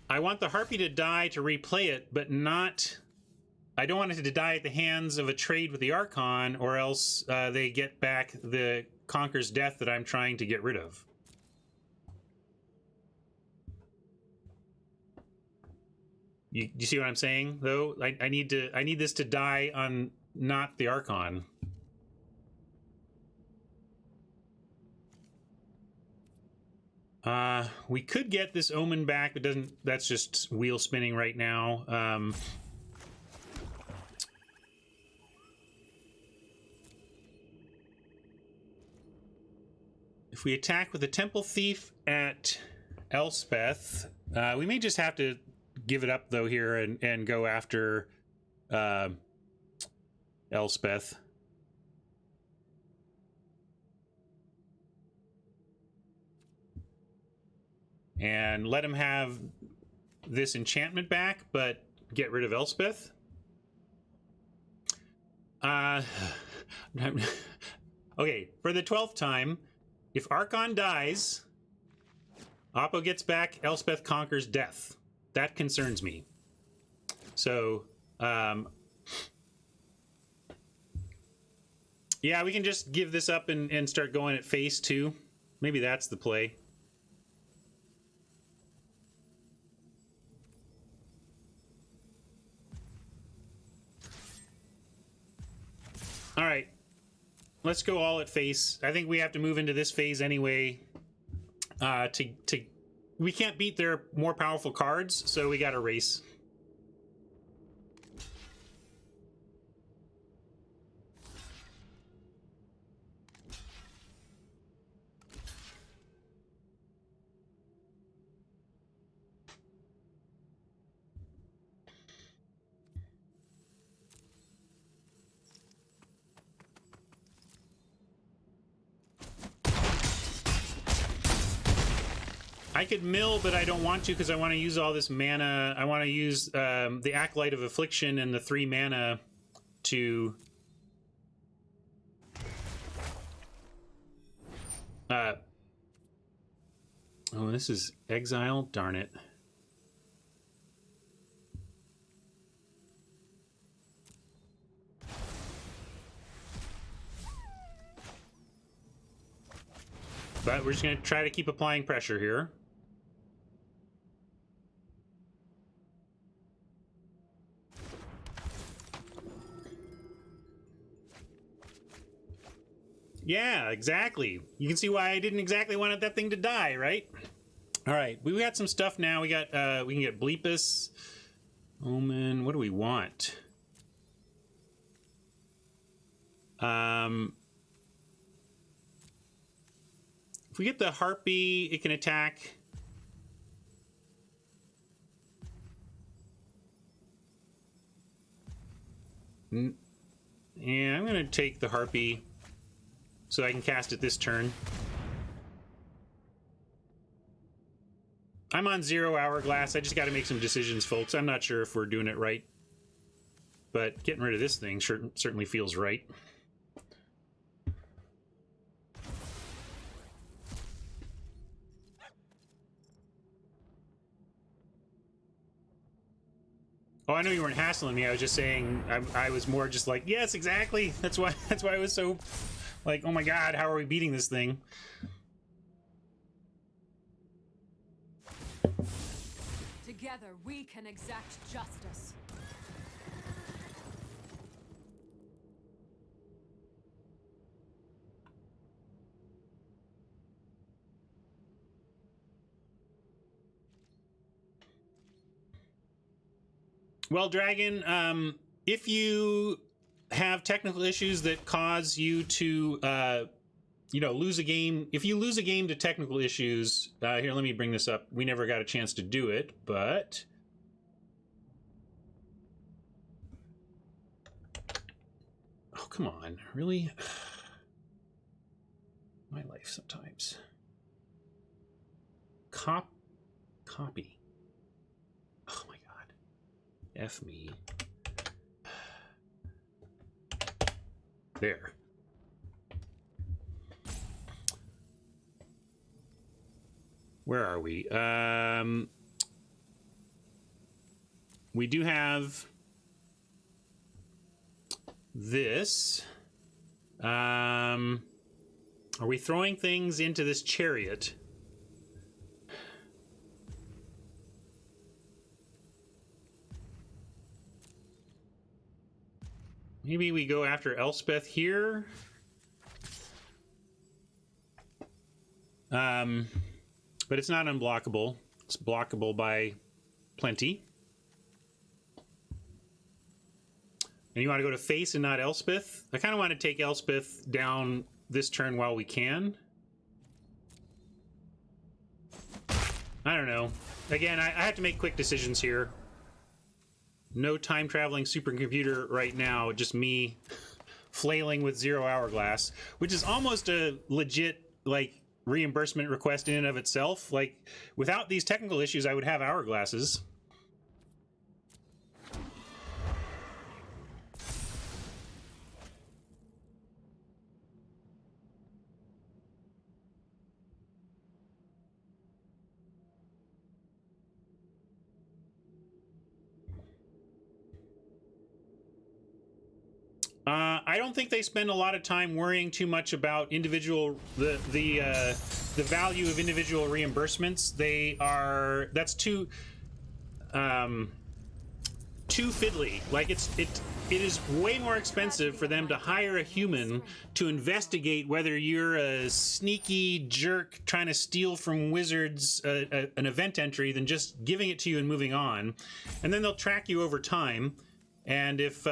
I want the Harpy to die to replay it, but not... I don't want it to die at the hands of a trade with the Archon, or else they get back the Conquer's Death that I'm trying to get rid of. You see what I'm saying, though? I need this to die on not the Archon. We could get this Omen back, but that's just wheel spinning right now. If we attack with a Temple Thief at Elspeth, we may just have to give it up, though, here and go after Elspeth. And let him have this enchantment back, but get rid of Elspeth. Okay, for the 12th time, if Archon dies, Oppo gets back, Elspeth conquers death. That concerns me. So, Yeah, we can just give this up and start going at phase 2. Maybe that's the play. All right. Let's go all at face. I think we have to move into this phase anyway. We can't beat their more powerful cards, so we got to race. I could mill, but I don't want to because I want to use all this mana. I want to use the Acolyte of Affliction and the 3 mana to... Oh, this is Exile? Darn it. But we're just going to try to keep applying pressure here. Yeah, exactly. You can see why I didn't exactly want that thing to die, right? All right, we got some stuff now. We got we can get Bleepus, Omen. What do we want? If we get the Harpy, it can attack. Yeah, I'm gonna take the Harpy so I can cast it this turn. I'm on 0 hourglass. I just got to make some decisions, folks. I'm not sure if we're doing it right, but getting rid of this thing certainly feels right. Oh, I know you weren't hassling me. I was just saying I was more just like, yes, exactly. That's why I was so like, oh my god, how are we beating this thing? Together we can exact justice. Well, Dragon, if you have technical issues that cause you to, you know, lose a game, if you lose a game to technical issues, here, let me bring this up. We never got a chance to do it, but... Oh, come on, really? My life sometimes. Copy. Oh my god. F me. There. Where are we? We do have this. Are we throwing things into this chariot? Maybe we go after Elspeth here. But it's not unblockable. It's blockable by plenty. And you want to go to face and not Elspeth? I kind of want to take Elspeth down this turn while we can. I don't know. Again, I have to make quick decisions here. No time-traveling supercomputer right now, just me flailing with 0 hourglass, which is almost a legit, like, reimbursement request in and of itself. Like, without these technical issues, I would have hourglasses. I don't think they spend a lot of time worrying too much about individual the value of individual reimbursements. That's too fiddly. Like it is way more expensive for them to hire a human to investigate whether you're a sneaky jerk trying to steal from wizards an event entry than just giving it to you and moving on. And then they'll track you over time, and if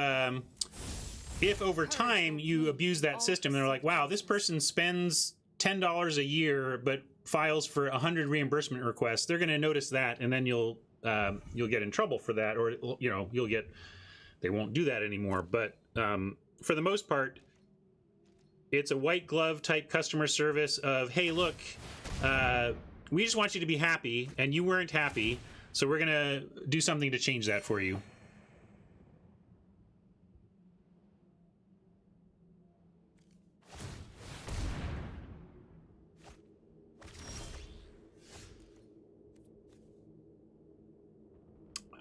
over time you abuse that system, they're like, wow, this person spends $10 a year but files for 100 reimbursement requests, they're going to notice that, and then you'll get in trouble for that, or they won't do that anymore. But for the most part, it's a white glove type customer service of, hey, look, we just want you to be happy, and you weren't happy, so we're going to do something to change that for you.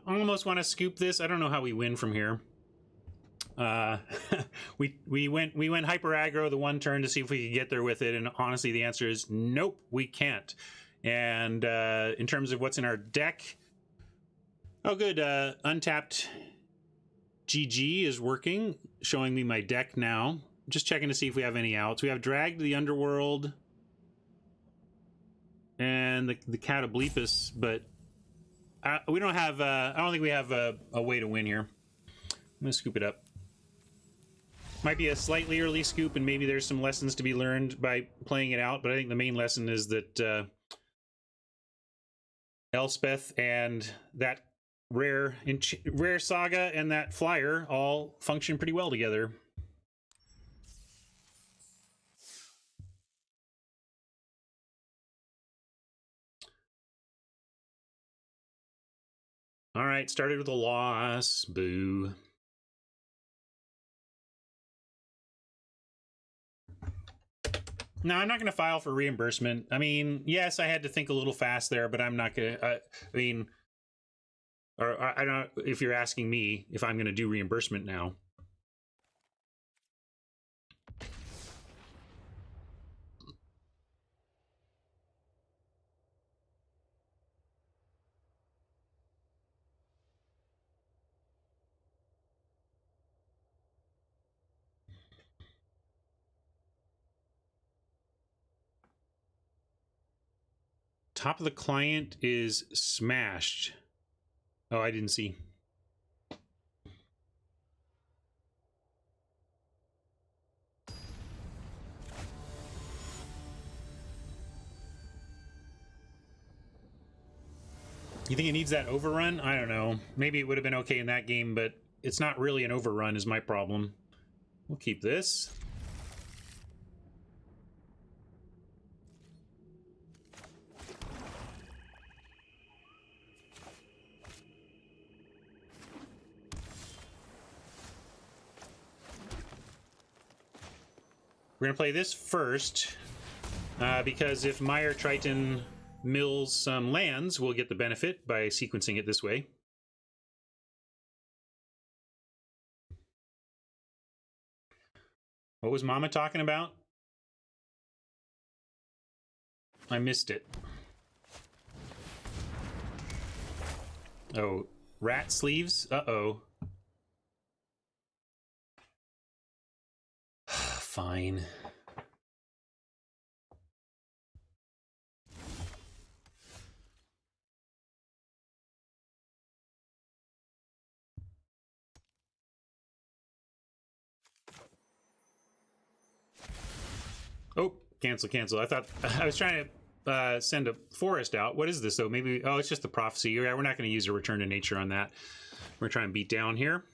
I almost want to scoop this. I don't know how we win from here. We went hyper aggro the one turn to see if we could get there with it, and honestly the answer is nope, we can't. And in terms of what's in our deck, oh good, untapped GG is working, showing me my deck now. Just checking to see if we have any outs. We have Dragged the Underworld and the Catoblepus, but we don't have, I don't think we have a way to win here. I'm going to scoop it up. Might be a slightly early scoop, and maybe there's some lessons to be learned by playing it out, but I think the main lesson is that Elspeth and that rare saga and that flyer all function pretty well together. All right, started with a loss. Boo. No, I'm not going to file for reimbursement. I mean, yes, I had to think a little fast there, but I'm not going to. I mean, or I don't. If you're asking me if I'm going to do reimbursement now. Top of the client is smashed. Oh, I didn't see. You think it needs that overrun? I don't know. Maybe it would have been okay in that game, but it's not really an overrun is my problem. We'll keep this. We're going to play this first, because if Mire Triton mills some lands, we'll get the benefit by sequencing it this way. What was Mama talking about? I missed it. Oh, rat sleeves? Uh-oh. Fine. Oh, cancel. I thought I was trying to send a forest out. What is this though? Maybe, oh, it's just the prophecy. Yeah, we're not going to use a return to nature on that. We're trying to beat down here.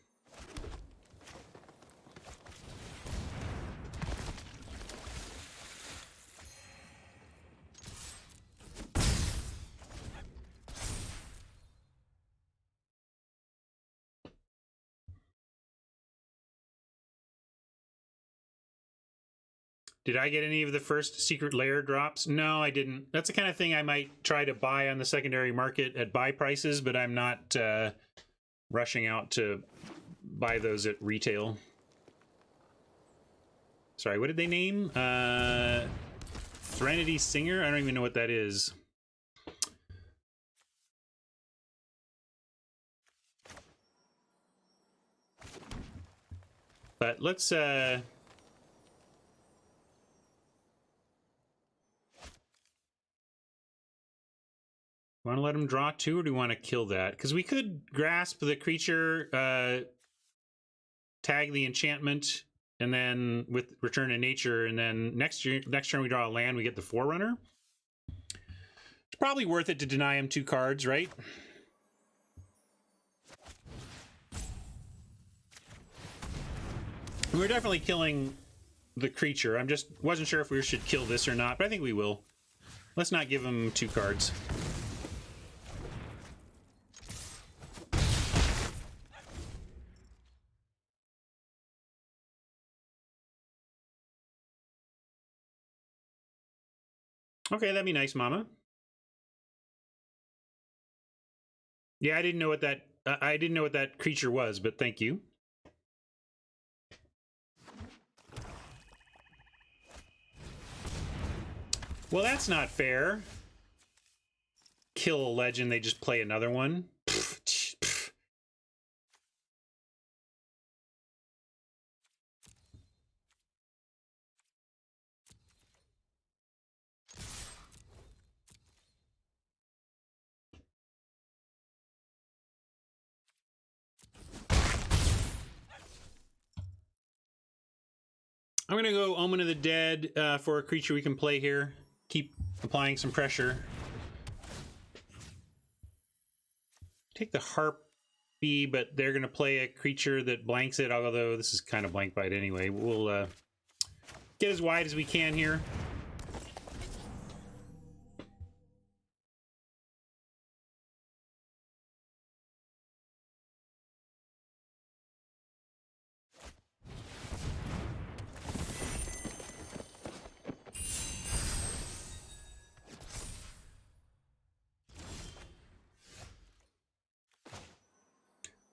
Did I get any of the first secret lair drops? No, I didn't. That's the kind of thing I might try to buy on the secondary market at buy prices, but I'm not rushing out to buy those at retail. Sorry, what did they name? Threnody Singer? I don't even know what that is. But let's want to let him draw 2, or do we want to kill that? Because we could grasp the creature, tag the enchantment, and then with Return to Nature, and then next turn we draw a land, we get the Forerunner. It's probably worth it to deny him 2 cards, right? We're definitely killing the creature. I'm just wasn't sure if we should kill this or not, but I think we will. Let's not give him 2 cards. Okay, that'd be nice, Mama. Yeah, I didn't know what that creature was, but thank you. Well, that's not fair. Kill a legend, they just play another one. I'm gonna go Omen of the Dead for a creature we can play here. Keep applying some pressure. Take the Harpy, but they're gonna play a creature that blanks it, although this is kind of blank bite anyway. We'll get as wide as we can here.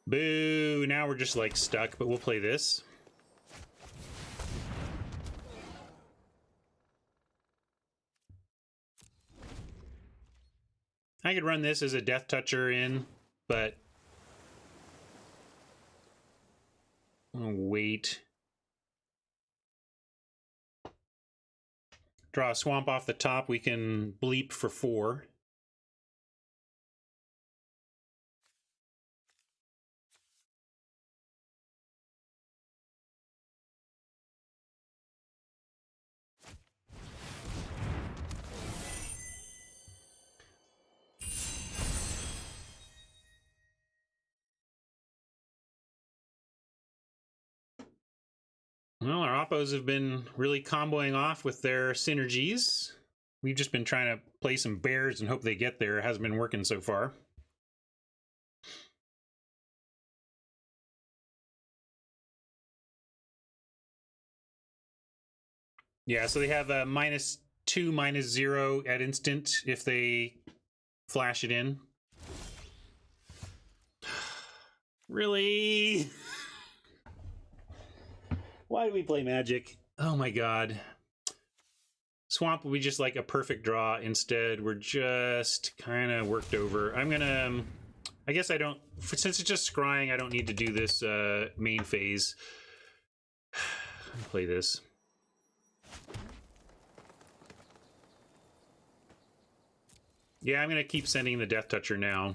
Boo! Now we're just like stuck, but we'll play this. I could run this as a Death Toucher in, but I'll wait. Draw a swamp off the top. We can bleep for 4. Well, our oppos have been really comboing off with their synergies. We've just been trying to play some bears and hope they get there. It hasn't been working so far. Yeah, so they have a -2, -0 at instant if they flash it in. Really? Why do we play Magic? Oh my god. Swamp will be just like a perfect draw. Instead, we're just kind of worked over. I'm gonna... I guess I don't... Since it's just scrying, I don't need to do this main phase. Play this. Yeah, I'm gonna keep sending the Death Toucher now.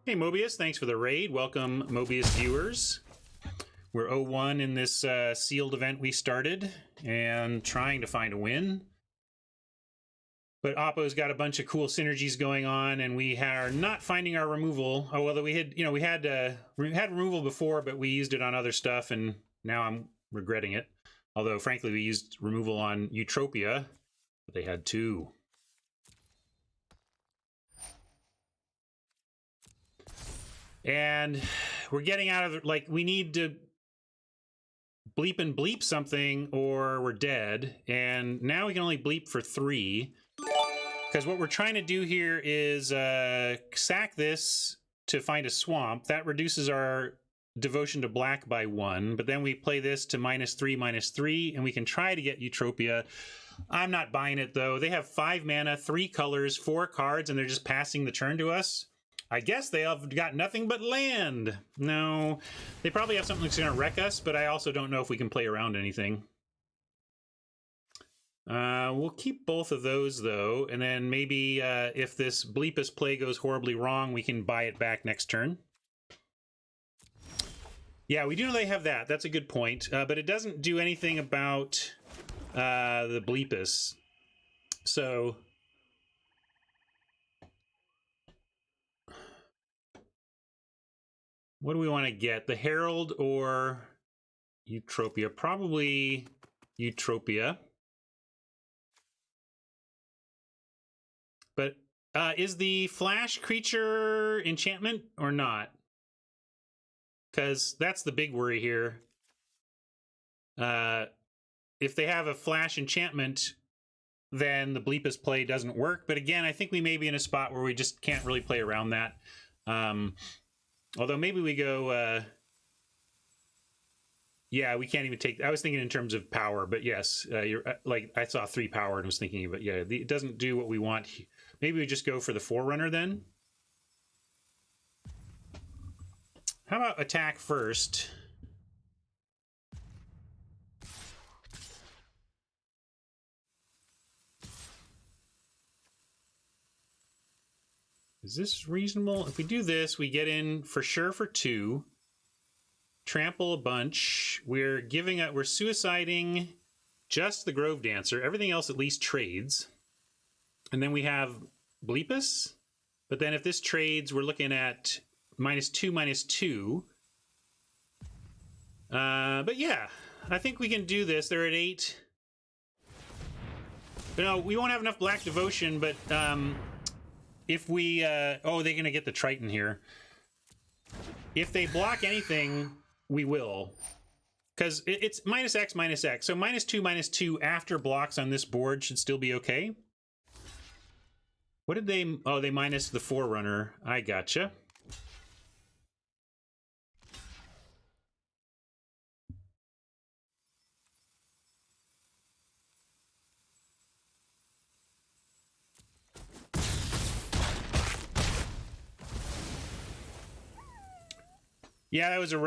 Hey Mobius, thanks for the raid. Welcome Mobius viewers. We're 0-1 in this sealed event we started and trying to find a win. But Oppo's got a bunch of cool synergies going on, and we are not finding our removal. Oh, well, we had removal before, but we used it on other stuff, and now I'm regretting it. Although, frankly, we used removal on Eutropia, but they had 2. And we're getting out of, like, we need to bleep and bleep something or we're dead. And now we can only bleep for 3. Because what we're trying to do here is sack this to find a swamp. That reduces our devotion to black by 1, but then we play this to -3/-3, and we can try to get Utopia. I'm not buying it, though. They have 5 mana, 3 colors, 4 cards, and they're just passing the turn to us. I guess they have got nothing but land. No, they probably have something that's going to wreck us, but I also don't know if we can play around anything. We'll keep both of those, though, and then maybe if this Bleepus play goes horribly wrong, we can buy it back next turn. Yeah, we do know they have that. That's a good point, but it doesn't do anything about the Bleepus. So what do we want to get? The Herald or Utopia? Probably Utopia. But is the Flash creature enchantment or not? Because that's the big worry here. If they have a Flash enchantment, then the Bleepus play doesn't work. But again, I think we may be in a spot where we just can't really play around that. Although maybe we go... yeah, we can't even take... I was thinking in terms of power, but yes, you're like I saw 3 power and was thinking of it. Yeah, it doesn't do what we want. Maybe we just go for the Forerunner then. How about attack first? Is this reasonable? If we do this, we get in for sure for 2. Trample a bunch. We're suiciding just the Grove Dancer. Everything else at least trades. And then we have Bleepus. But then if this trades, we're looking at -2/-2. But yeah, I think we can do this. They're at 8. But no, we won't have enough Black Devotion, but if we... oh, they're going to get the Triton here. If they block anything, we will. Because it's -X/-X. So -2/-2 after blocks on this board should still be okay. What did they... Oh, they minus the Forerunner. I gotcha. Yeah, that was a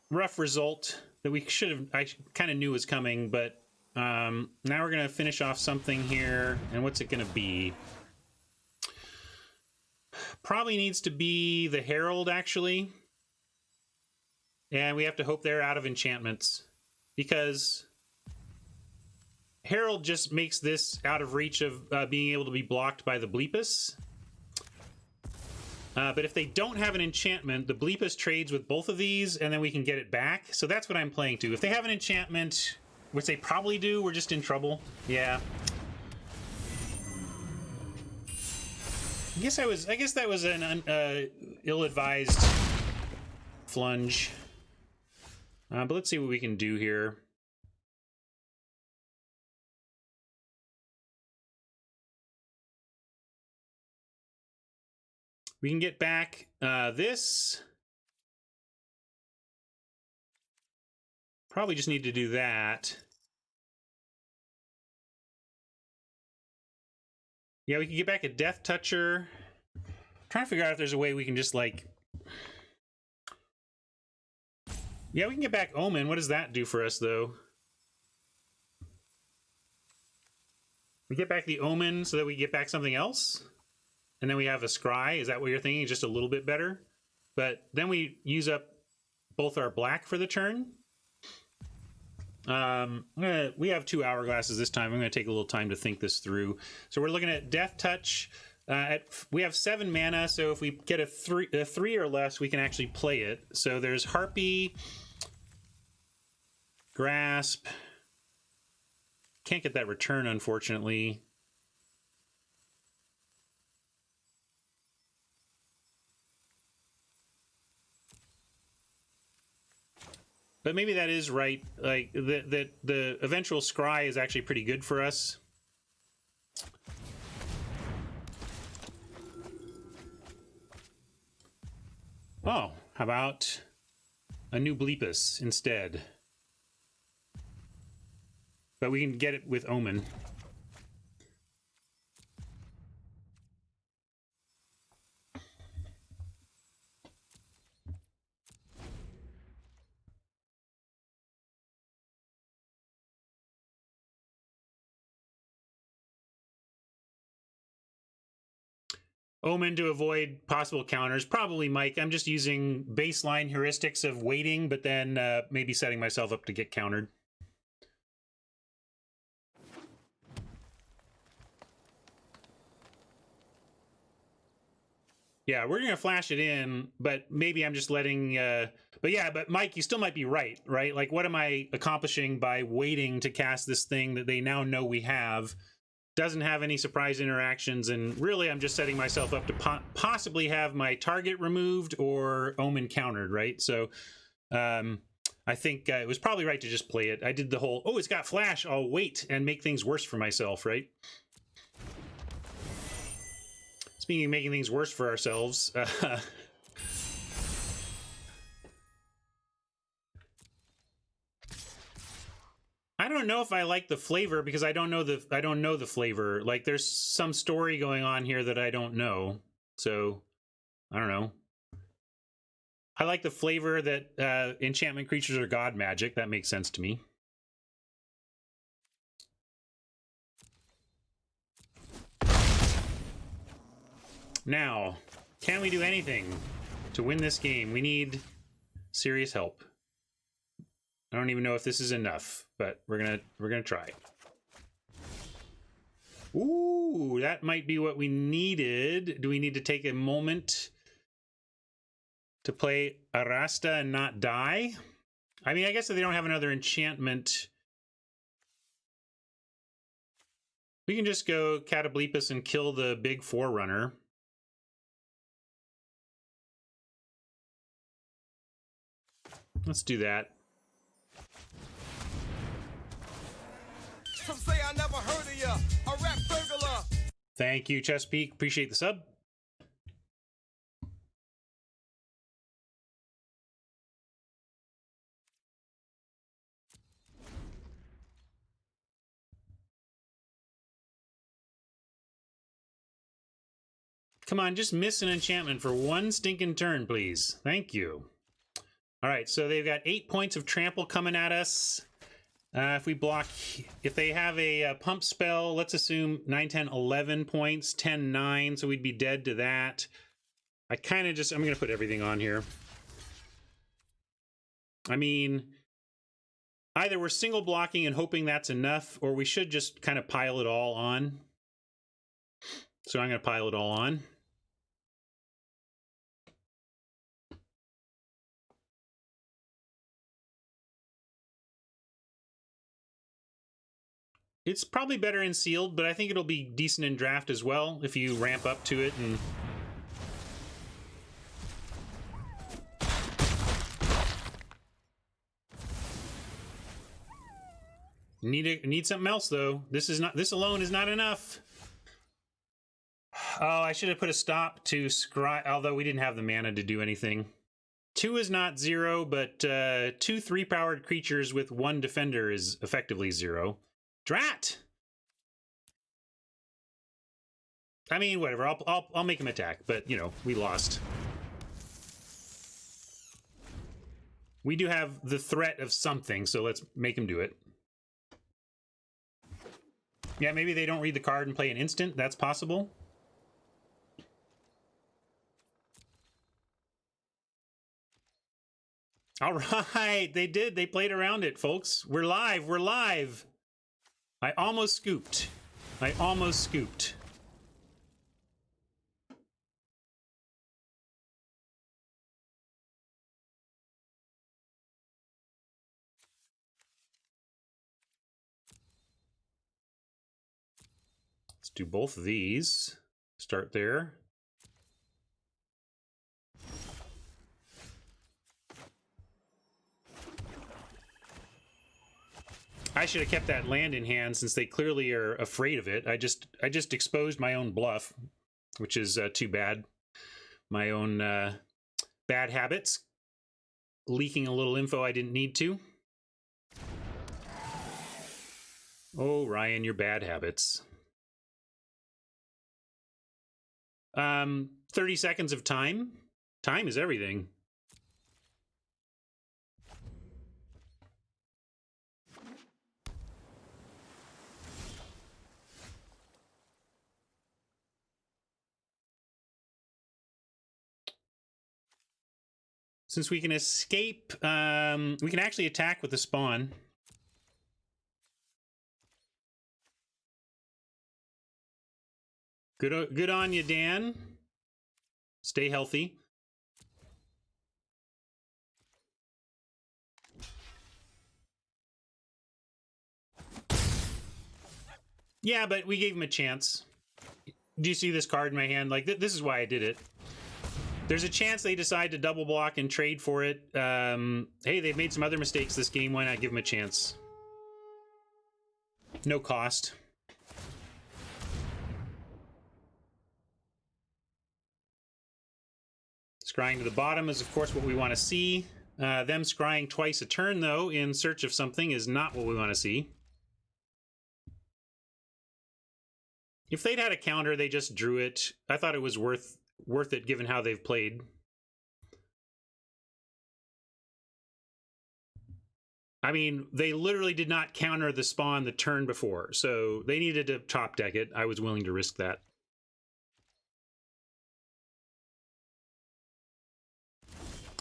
rough result that we should have... I kind of knew was coming, but now we're going to finish off something here. And what's it going to be? Probably needs to be the Herald, actually. And we have to hope they're out of enchantments. Because Herald just makes this out of reach of being able to be blocked by the Bleepus. But if they don't have an enchantment, the Bleepus trades with both of these, and then we can get it back. So that's what I'm playing to. If they have an enchantment, which they probably do, we're just in trouble. Yeah. I guess that was an ill-advised flunge. But let's see what we can do here. We can get back this. Probably just need to do that. Yeah, we can get back a Death Toucher. I'm trying to figure out if there's a way we can just like... Yeah, we can get back Omen. What does that do for us, though? We get back the Omen so that we get back something else? And then we have a Scry. Is that what you're thinking? Just a little bit better? But then we use up both our black for the turn. We have 2 hourglasses this time. I'm going to take a little time to think this through. So we're looking at Death Touch. We have 7 mana, so if we get a 3 or less, we can actually play it. So there's Harpy, Grasp. Can't get that return, unfortunately. But maybe that is right. Like the eventual Scry is actually pretty good for us. Oh, how about a new Bleepus instead? But we can get it with Omen. Omen to avoid possible counters. Probably Mike. I'm just using baseline heuristics of waiting, but then maybe setting myself up to get countered. Yeah, we're going to flash it in, but maybe I'm just letting... but Mike, you still might be right? Like, what am I accomplishing by waiting to cast this thing that they now know we have? Doesn't have any surprise interactions, and really I'm just setting myself up to possibly have my target removed or Omen countered, right? So I think it was probably right to just play it. I did the whole, oh, it's got flash, I'll wait and make things worse for myself, right? Speaking of making things worse for ourselves, I don't know if I like the flavor because I don't know the flavor. Like, there's some story going on here that I don't know. So I don't know. I like the flavor that enchantment creatures are god magic. That makes sense to me. Now, can we do anything to win this game? We need serious help. I don't even know if this is enough, but we're gonna try. Ooh, that might be what we needed. Do we need to take a moment to play Arasta and not die? I mean, I guess if they don't have another enchantment, we can just go Catoblepas and kill the big Forerunner. Let's do that. Some say I never heard of ya, a rap burglar. Thank you, Chesapeake. Appreciate the sub. Come on, just miss an enchantment for one stinking turn, please. Thank you. All right, so they've got 8 points of trample coming at us. If we block, if they have a pump spell, let's assume 9, 10, 11 points, 10, 9, so we'd be dead to that. I'm going to put everything on here. I mean, either we're single blocking and hoping that's enough, or we should just kind of pile it all on. So I'm going to pile it all on. It's probably better in sealed, but I think it'll be decent in draft as well if you ramp up to it and... Need something else though. This alone is not enough. Oh, I should have put a stop to scry, although we didn't have the mana to do anything. 2 is not 0, but 2 3-powered creatures with 1 defender is effectively 0. Drat! I mean, whatever. I'll make him attack, but you know, we lost. We do have the threat of something, so let's make him do it. Yeah, maybe they don't read the card and play an instant. That's possible. All right, they did. They played around it, folks. We're live. We're live. I almost scooped. I almost scooped. Let's do both of these. Start there. I should have kept that land in hand since they clearly are afraid of it. I just exposed my own bluff, which is too bad. My own Bad habits. Leaking a little info I didn't need to. Oh, Ryan, your bad habits. 30 seconds of time. Time is everything. Since we can escape, we can actually attack with the spawn. Good on you, Dan. Stay healthy. Yeah, but we gave him a chance. Do you see this card in my hand? Like, this is why I did it. There's a chance they decide to double block and trade for it. Hey, they've made some other mistakes this game. Why not give them a chance? No cost. Scrying to the bottom is, of course, what we want to see. Them scrying twice a turn, though, in search of something is not what we want to see. If they'd had a counter, they just drew it. I thought it was worth it given how they've played. I mean, they literally did not counter the spawn the turn before, so they needed to top deck it. I was willing to risk that.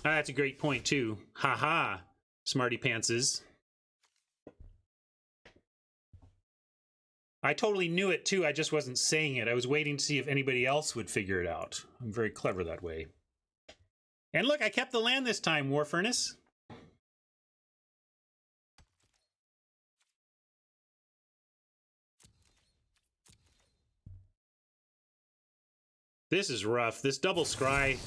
That's a great point, too. Haha, smarty pantses. I totally knew it, too. I just wasn't saying it. I was waiting to see if anybody else would figure it out. I'm very clever that way. And look, I kept the land this time, War Furnace. This is rough. This double scry.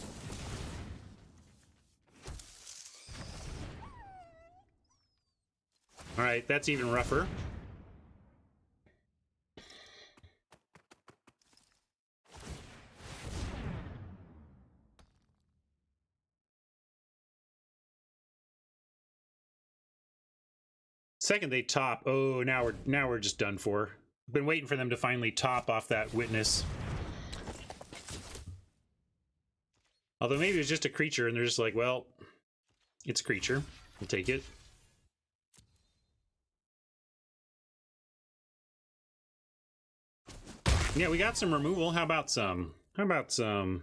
All right, that's even rougher. Second they top. Oh, now we're just done for. Been waiting for them to finally top off that witness. Although maybe it was just a creature and they're just like, well, it's a creature. We'll take it. Yeah, we got some removal. How about some? Do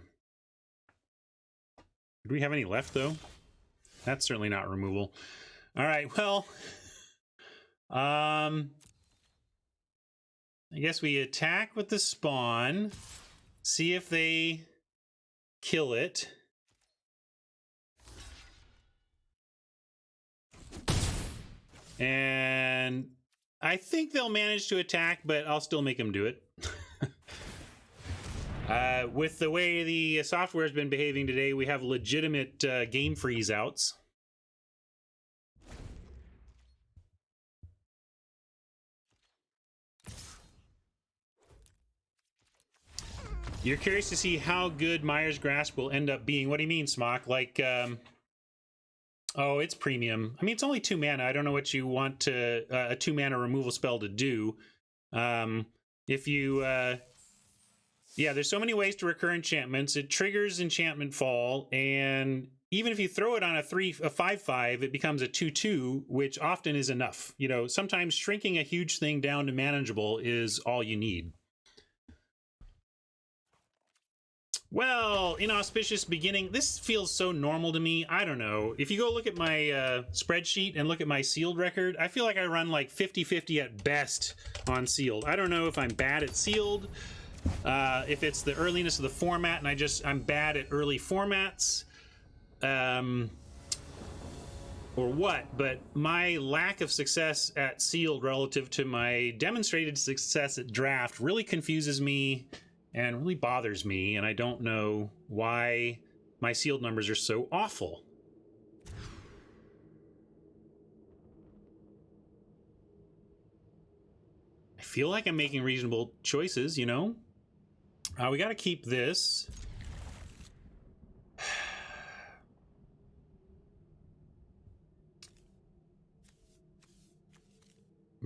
we have any left, though? That's certainly not removal. All right, well, I guess we attack with the spawn, see if they kill it. And I think they'll manage to attack, but I'll still make them do it. With the way the software has been behaving today, we have legitimate game freeze outs. You're curious to see how good Myers Grasp will end up being. What do you mean, Smock? Like, oh, it's premium. I mean, it's only 2 mana. I don't know what you want to a 2 mana removal spell to do. If you, yeah, there's so many ways to recur enchantments. It triggers enchantment fall, and even if you throw it on a 5/5, it becomes a 2/2, which often is enough. You know, sometimes shrinking a huge thing down to manageable is all you need. Well, inauspicious beginning. This feels so normal to me. I don't know. If you go look at my spreadsheet and look at my sealed record, I feel like I run like 50-50 at best on sealed. I don't know if I'm bad at sealed, if it's the earliness of the format and I'm bad at early formats, or what, but my lack of success at sealed relative to my demonstrated success at draft really confuses me and really bothers me, and I don't know why my sealed numbers are so awful. I feel like I'm making reasonable choices, you know? We got to keep this.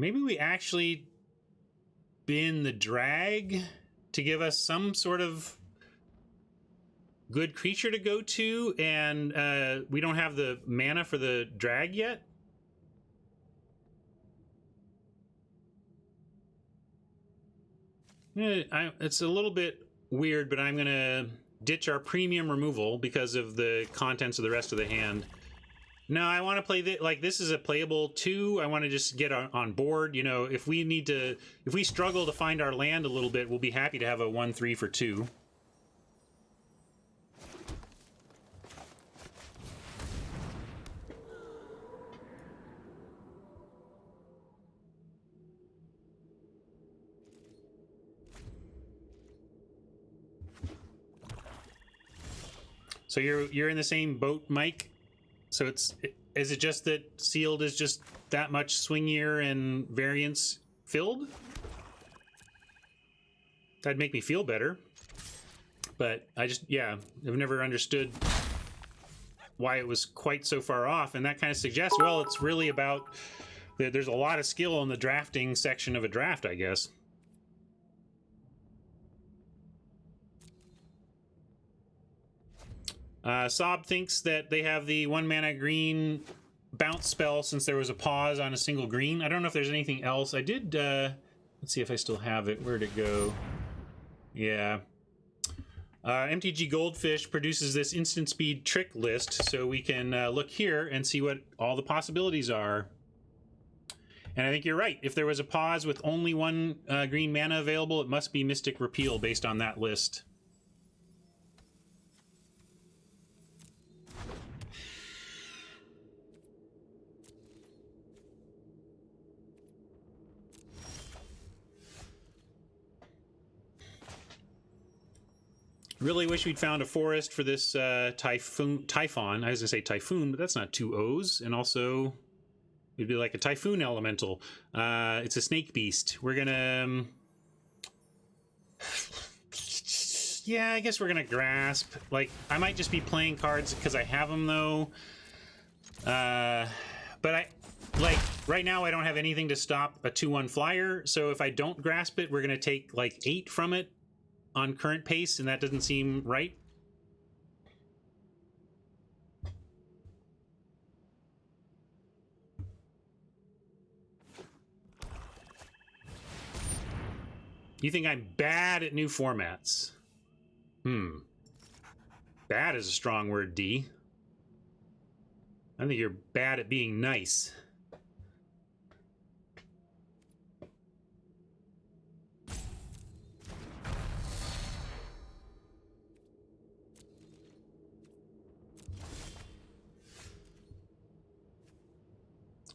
Maybe we actually bin the drag to give us some sort of good creature to go to, and we don't have the mana for the drag yet. It's a little bit weird, but I'm gonna ditch our premium removal because of the contents of the rest of the hand. No, I want to play this is a playable 2. I want to just get on board. You know, if we struggle to find our land a little bit, we'll be happy to have a 1/3 for 2. So you're in the same boat, Mike? So is it just that sealed is just that much swingier and variance filled? That'd make me feel better. But I've never understood why it was quite so far off, and that kind of suggests, well, it's really about there's a lot of skill in the drafting section of a draft, I guess. Sob thinks that they have the 1 mana green bounce spell since there was a pause on a single green. I don't know if there's anything else. I did, let's see if I still have it. Where'd it go? Yeah. MTG Goldfish produces this instant speed trick list, so we can look here and see what all the possibilities are. And I think you're right. If there was a pause with only 1 green mana available, it must be Mystic Repeal based on that list. Really wish we'd found a forest for this Typhon. I was gonna say Typhoon, but that's not 2 O's. And also, it'd be like a Typhoon Elemental. It's a Snake Beast. We're gonna... yeah, I guess we're gonna Grasp. Like, I might just be playing cards because I have them, though. But right now I don't have anything to stop a 2/1 flyer, so if I don't Grasp it, we're gonna take, like, 8 from it on current pace, and that doesn't seem right. You think I'm bad at new formats? Bad is a strong word, D. I think you're bad at being nice.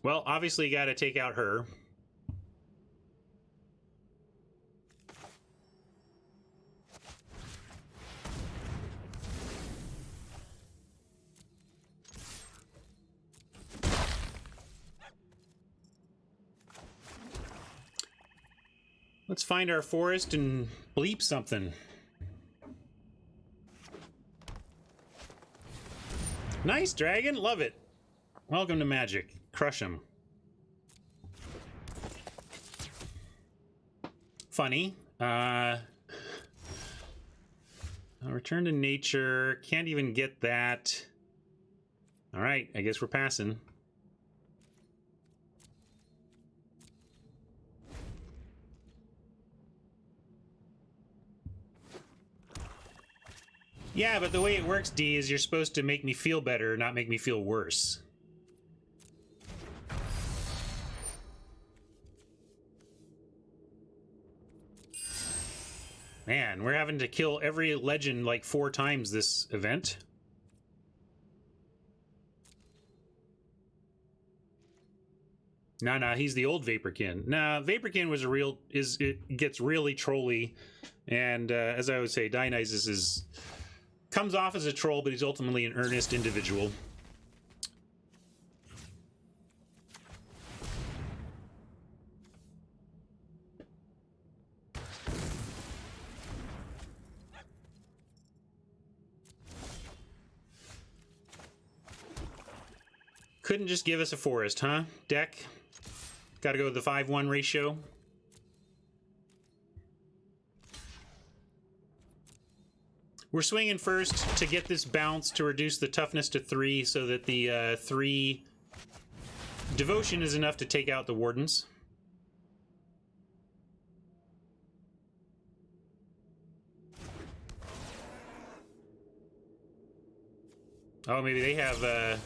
Well, obviously you got to take out her. Let's find our forest and bleep something. Nice, dragon. Love it. Welcome to Magic. Crush him. Funny. Return to nature. Can't even get that. All right, I guess we're passing. Yeah, but the way it works, D, is you're supposed to make me feel better, not make me feel worse. Man, we're having to kill every legend like 4 times this event. Nah, he's the old Vaporkin. Nah, Vaporkin was it gets really trolly, and as I would say, Dionysus comes off as a troll, but he's ultimately an earnest individual. Couldn't just give us a forest, huh? Deck? Got to go with the 5-1 ratio. We're swinging first to get this bounce to reduce the toughness to 3 so that the 3 devotion is enough to take out the wardens. Oh, maybe they have...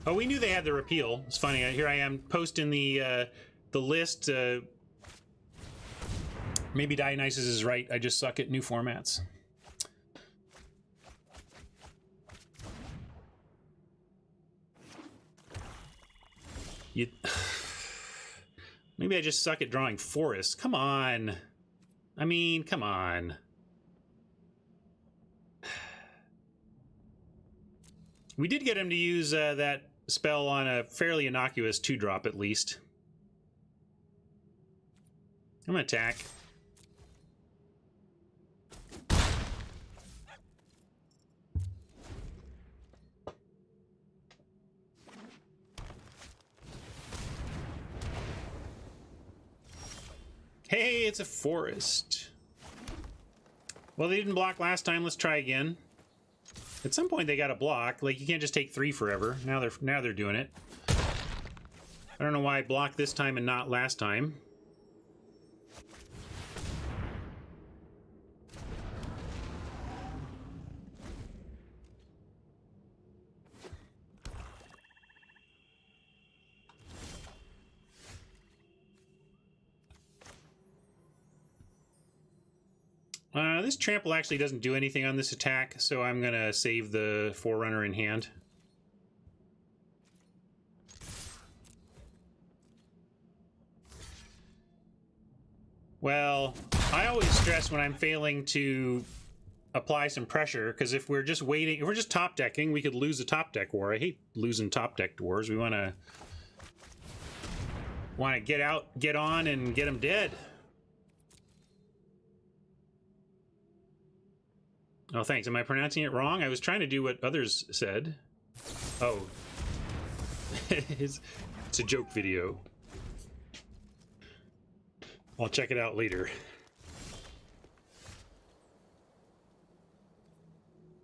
Oh, we knew they had the repeal. It's funny. Here I am posting the list. Maybe Dionysus is right. I just suck at new formats. Maybe I just suck at drawing forests. Come on. I mean, come on. We did get him to use that spell on a fairly innocuous 2-drop at least. I'm gonna attack. Hey, it's a forest. Well, they didn't block last time. Let's try again. At some point, they got to block. Like, you can't just take 3 forever. Now they're doing it. I don't know why I blocked this time and not last time. This trample actually doesn't do anything on this attack, so I'm gonna save the Forerunner in hand. Well, I always stress when I'm failing to apply some pressure, because if we're just waiting, if we're just top decking, we could lose a top deck war. I hate losing top decked wars. We want to get out, get on, and get them dead. Oh, thanks. Am I pronouncing it wrong? I was trying to do what others said. Oh. It's a joke video. I'll check it out later.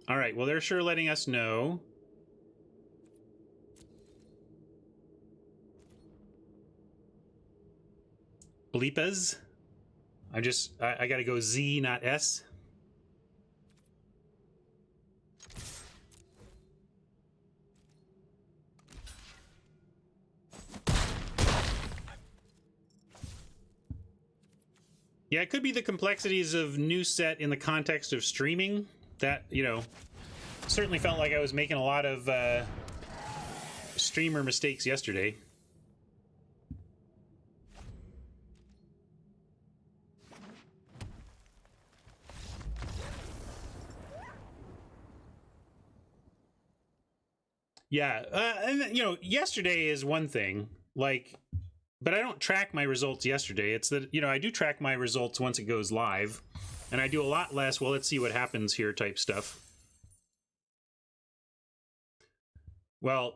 All right, well, they're sure letting us know. Bleepers. I gotta go Z, not S. Yeah, it could be the complexities of new set in the context of streaming. That, you know, certainly felt like I was making a lot of streamer mistakes yesterday. Yeah, and you know, yesterday is one thing, like, but I don't track my results yesterday. It's that, you know, I do track my results once it goes live, and I do a lot less, well, let's see what happens here type stuff. Well,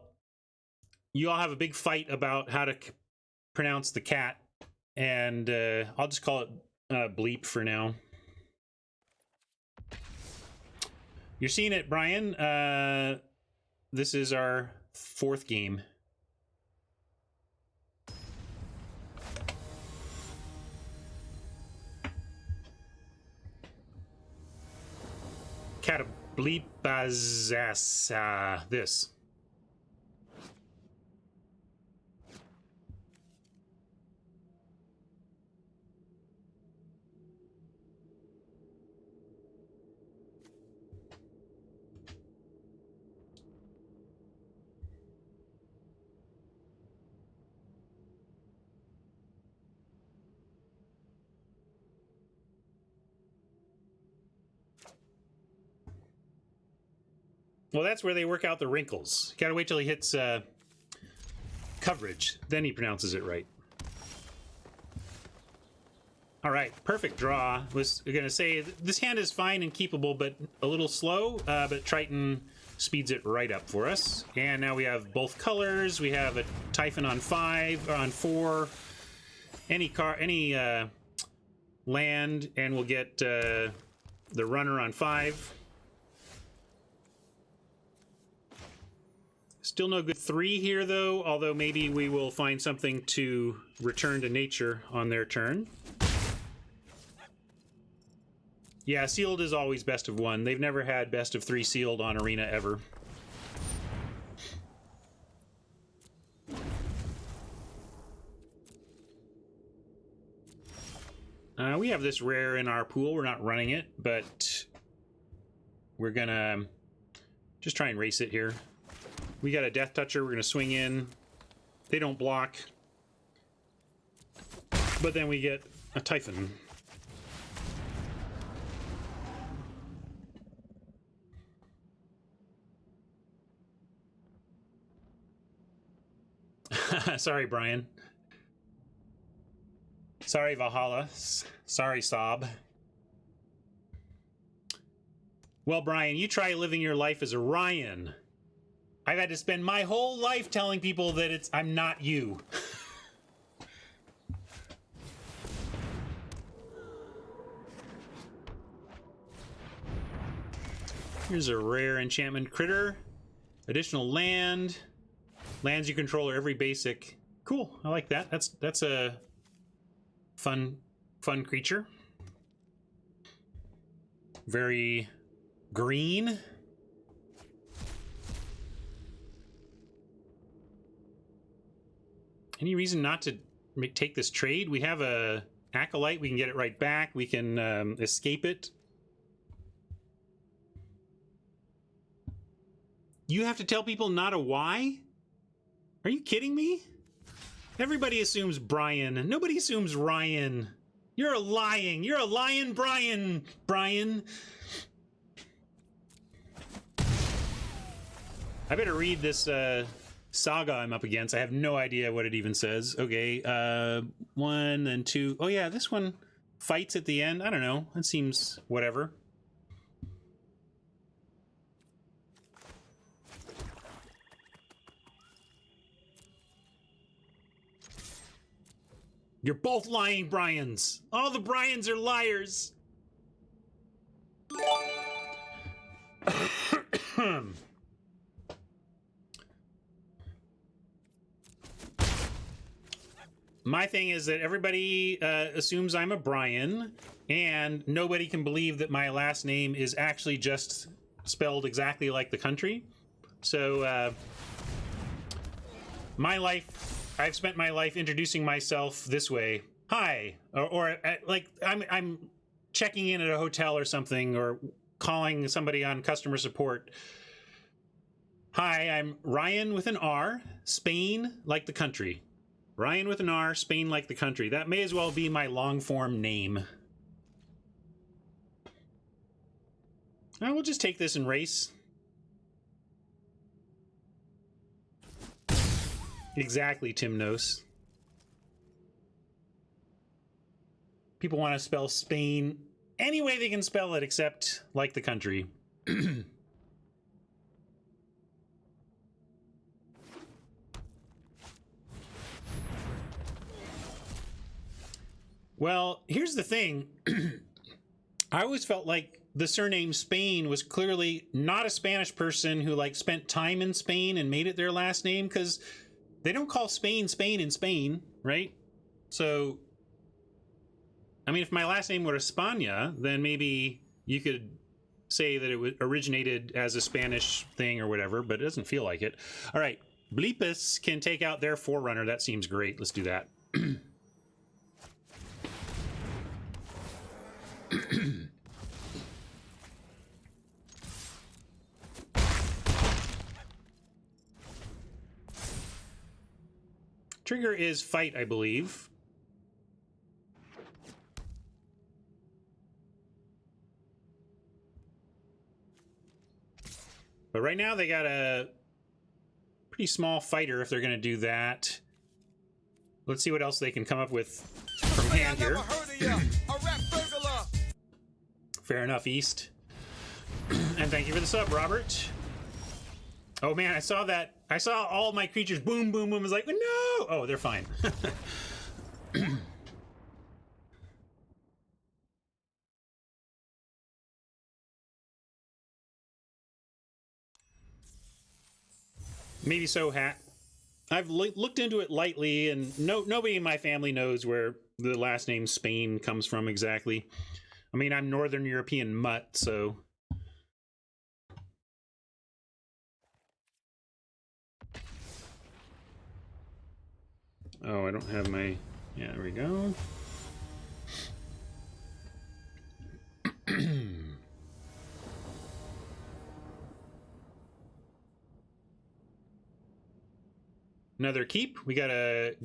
you all have a big fight about how to pronounce the cat, and I'll just call it bleep for now. You're seeing it, Brian. This is our 4th game. Catableepazasa. This. Well, that's where they work out the wrinkles. Gotta wait till he hits coverage. Then he pronounces it right. All right, perfect draw. Was gonna say, this hand is fine and keepable, but a little slow, but Triton speeds it right up for us. And now we have both colors. We have a Typhon on 5, or on 4, any land, and we'll get the runner on 5. Still no good 3 here, though, although maybe we will find something to return to nature on their turn. Yeah, sealed is always best of 1. They've never had best of 3 sealed on Arena ever. We have this rare in our pool. We're not running it, but we're gonna just try and race it here. We got a Death Toucher. We're gonna swing in. They don't block, but then we get a Typhon. Sorry, Brian. Sorry, Valhalla. Sorry, Sob. Well, Brian, you try living your life as Orion. I've had to spend my whole life telling people that I'm not you. Here's a rare enchantment critter. Additional land. Lands you control are every basic. Cool, I like that. That's a fun creature. Very green. Any reason not to take this trade? We have a Acolyte. We can get it right back. We can escape it. You have to tell people not a Y? Are you kidding me? Everybody assumes Brian. Nobody assumes Ryan. You're lying. You're a lying Brian. Brian. I better read this saga I'm up against. I have no idea what it even says. Okay, 1 and 2. Oh yeah, this one fights at the end. I don't know. It seems whatever. You're both lying Bryans. All the Bryans are liars. My thing is that everybody assumes I'm a Brian, and nobody can believe that my last name is actually just spelled exactly like the country. So, I've spent my life introducing myself this way. Hi, or like I'm checking in at a hotel or something, or calling somebody on customer support. Hi, I'm Ryan with an R, Spain like the country. Ryan with an R, Spain like the country. That may as well be my long form name. We'll just take this and race. Exactly, Timnos. People want to spell Spain any way they can spell it except like the country. Well, here's the thing. I always felt like the surname Spain was clearly not a Spanish person who like spent time in Spain and made it their last name, because they don't call Spain Spain in Spain, right? So, I mean, if my last name were España, then maybe you could say that it originated as a Spanish thing or whatever, but it doesn't feel like it. All right, Bleepus can take out their Forerunner. That seems great. Let's do that. Trigger is fight, I believe. But right now they got a pretty small fighter if they're going to do that. Let's see what else they can come up with from hand here. Fair enough, East. And thank you for the sub, Robert. Oh man, I saw that. I saw all my creatures boom, boom, boom. I was like, no! Oh, they're fine. Maybe so, Hat. I've looked into it lightly, and nobody in my family knows where the last name Spain comes from exactly. I mean, I'm Northern European mutt, so... Oh, I don't have my... Yeah, there we go. Another keep. We got a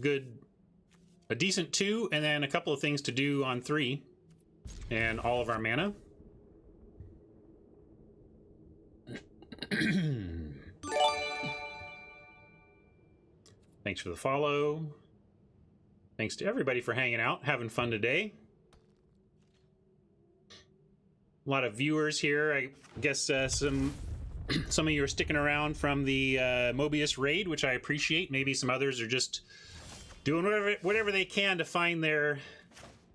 decent 2, and then a couple of things to do on 3. And all of our mana. Thanks for the follow. Thanks to everybody for hanging out, having fun today. A lot of viewers here. I guess some of you are sticking around from the Mobius raid, which I appreciate. Maybe some others are just doing whatever they can to find their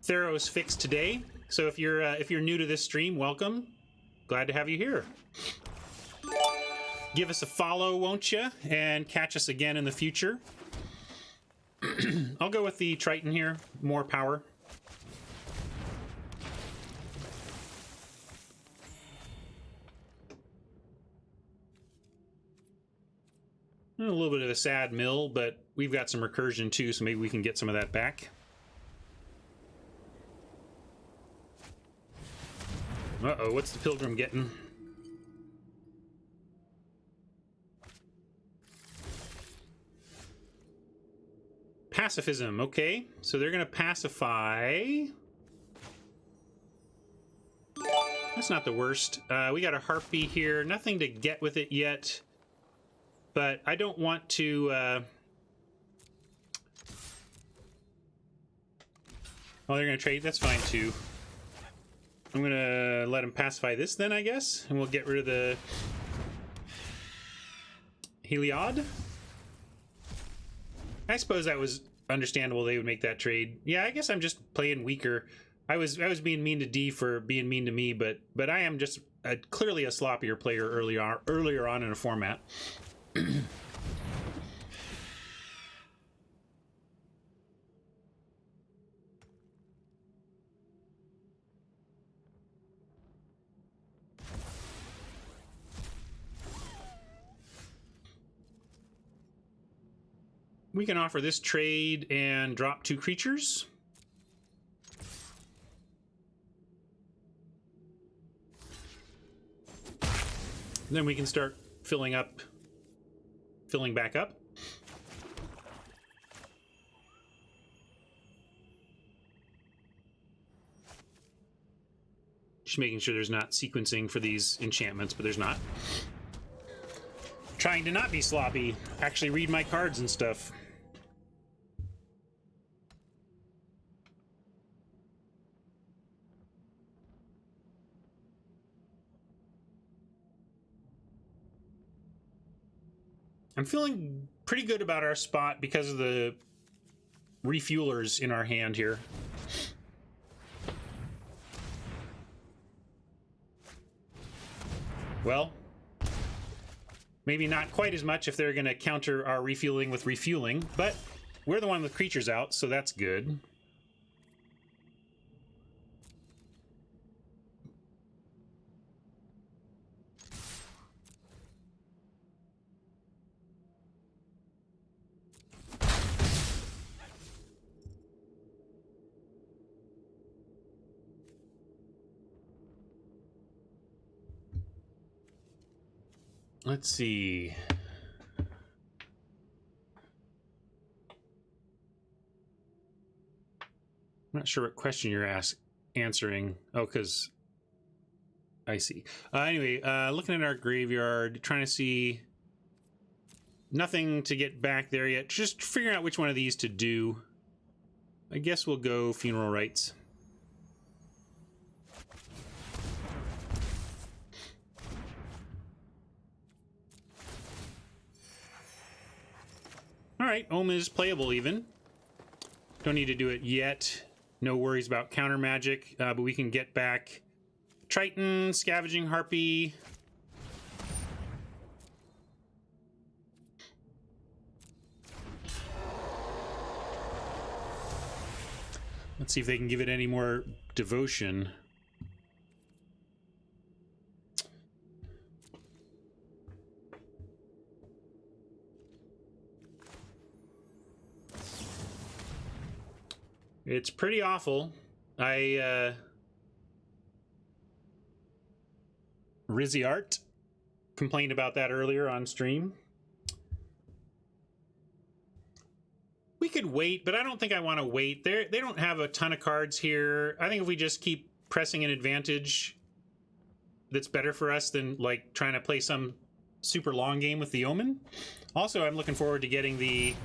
Theros fix today. So if you're new to this stream, welcome. Glad to have you here. Give us a follow, won't you? And catch us again in the future. I'll go with the Triton here. More power. A little bit of a sad mill, but we've got some recursion too, so maybe we can get some of that back. Uh-oh, what's the Pilgrim getting? Pacifism, okay. So they're going to pacify. That's not the worst. We got a Harpy here. Nothing to get with it yet. But I don't want to... Oh, they're going to trade? That's fine, too. I'm going to let them pacify this, then, I guess. And we'll get rid of the... Heliod? I suppose that was understandable they would make that trade. Yeah, I guess I'm just playing weaker. I was being mean to D for being mean to me, but I am just clearly a sloppier player earlier on in a format. We can offer this trade and drop 2 creatures. Then we can start filling back up. Just making sure there's not sequencing for these enchantments, but there's not. Trying to not be sloppy. Actually read my cards and stuff. I'm feeling pretty good about our spot because of the refuelers in our hand here. Well, maybe not quite as much if they're going to counter our refueling with refueling, but we're the one with creatures out, so that's good. Let's see. I'm not sure what question you're answering. Oh, because I see. Anyway, looking at our graveyard, trying to see nothing to get back there yet. Just figuring out which one of these to do. I guess we'll go Funeral Rites. All right, Ohm is playable even. Don't need to do it yet. No worries about counter magic, but we can get back Triton, Scavenging Harpy. Let's see if they can give it any more devotion. It's pretty awful. Rizzy complained about that earlier on stream. We could wait, but I don't think I want to wait. They don't have a ton of cards here. I think if we just keep pressing an advantage, that's better for us than like trying to play some super long game with the Omen. Also, I'm looking forward to getting the...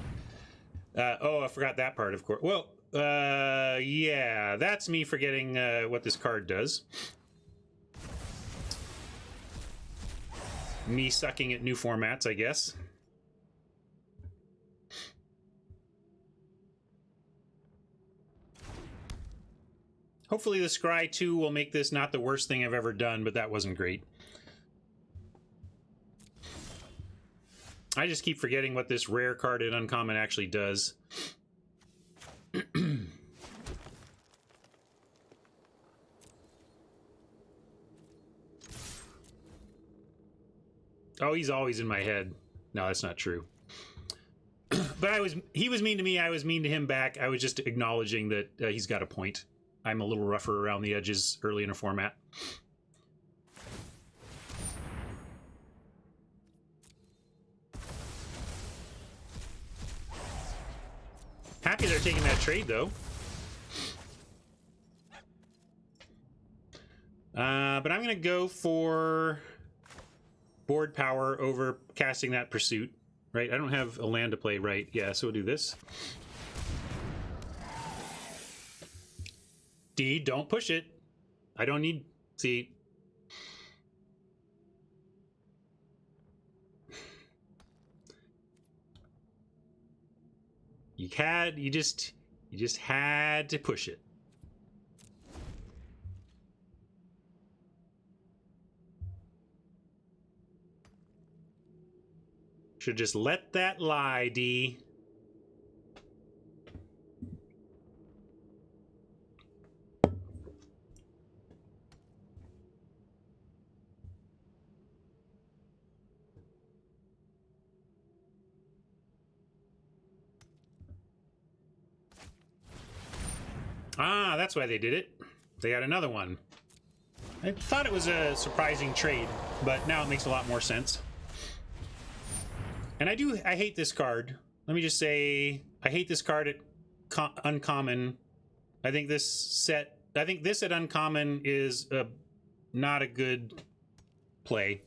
oh, I forgot that part, of course. Well, yeah, that's me forgetting what this card does. Me sucking at new formats, I guess. Hopefully the Scry 2 will make this not the worst thing I've ever done, but that wasn't great. I just keep forgetting what this rare card at Uncommon actually does. Oh, he's always in my head. No, that's not true. But he was mean to me, I was mean to him back. I was just acknowledging that he's got a point. I'm a little rougher around the edges early in a format. Happy they're taking that trade, though. But I'm going to go for board power over casting that Pursuit. Right? I don't have a land to play, right? Yeah, so we'll do this. D, don't push it. I don't need... See... You just had to push it. Should just let that lie, D. Ah, that's why they did it. They got another one. I thought it was a surprising trade, but now it makes a lot more sense. And I hate this card. Let me just say, I hate this card at Uncommon. I think this at Uncommon is not a good play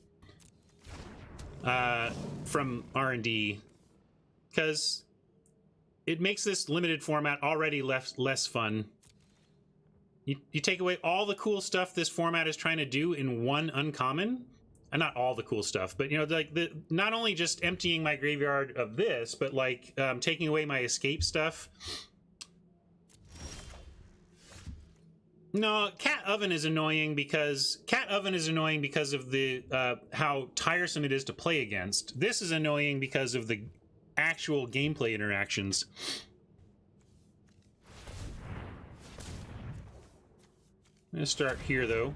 from R&D, because it makes this limited format already less fun. You take away all the cool stuff this format is trying to do in one Uncommon. And not all the cool stuff, but, you know, like not only just emptying my graveyard of this, but like taking away my escape stuff. No, Cat Oven is annoying because of the how tiresome it is to play against. This is annoying because of the actual gameplay interactions. I'm gonna start here though.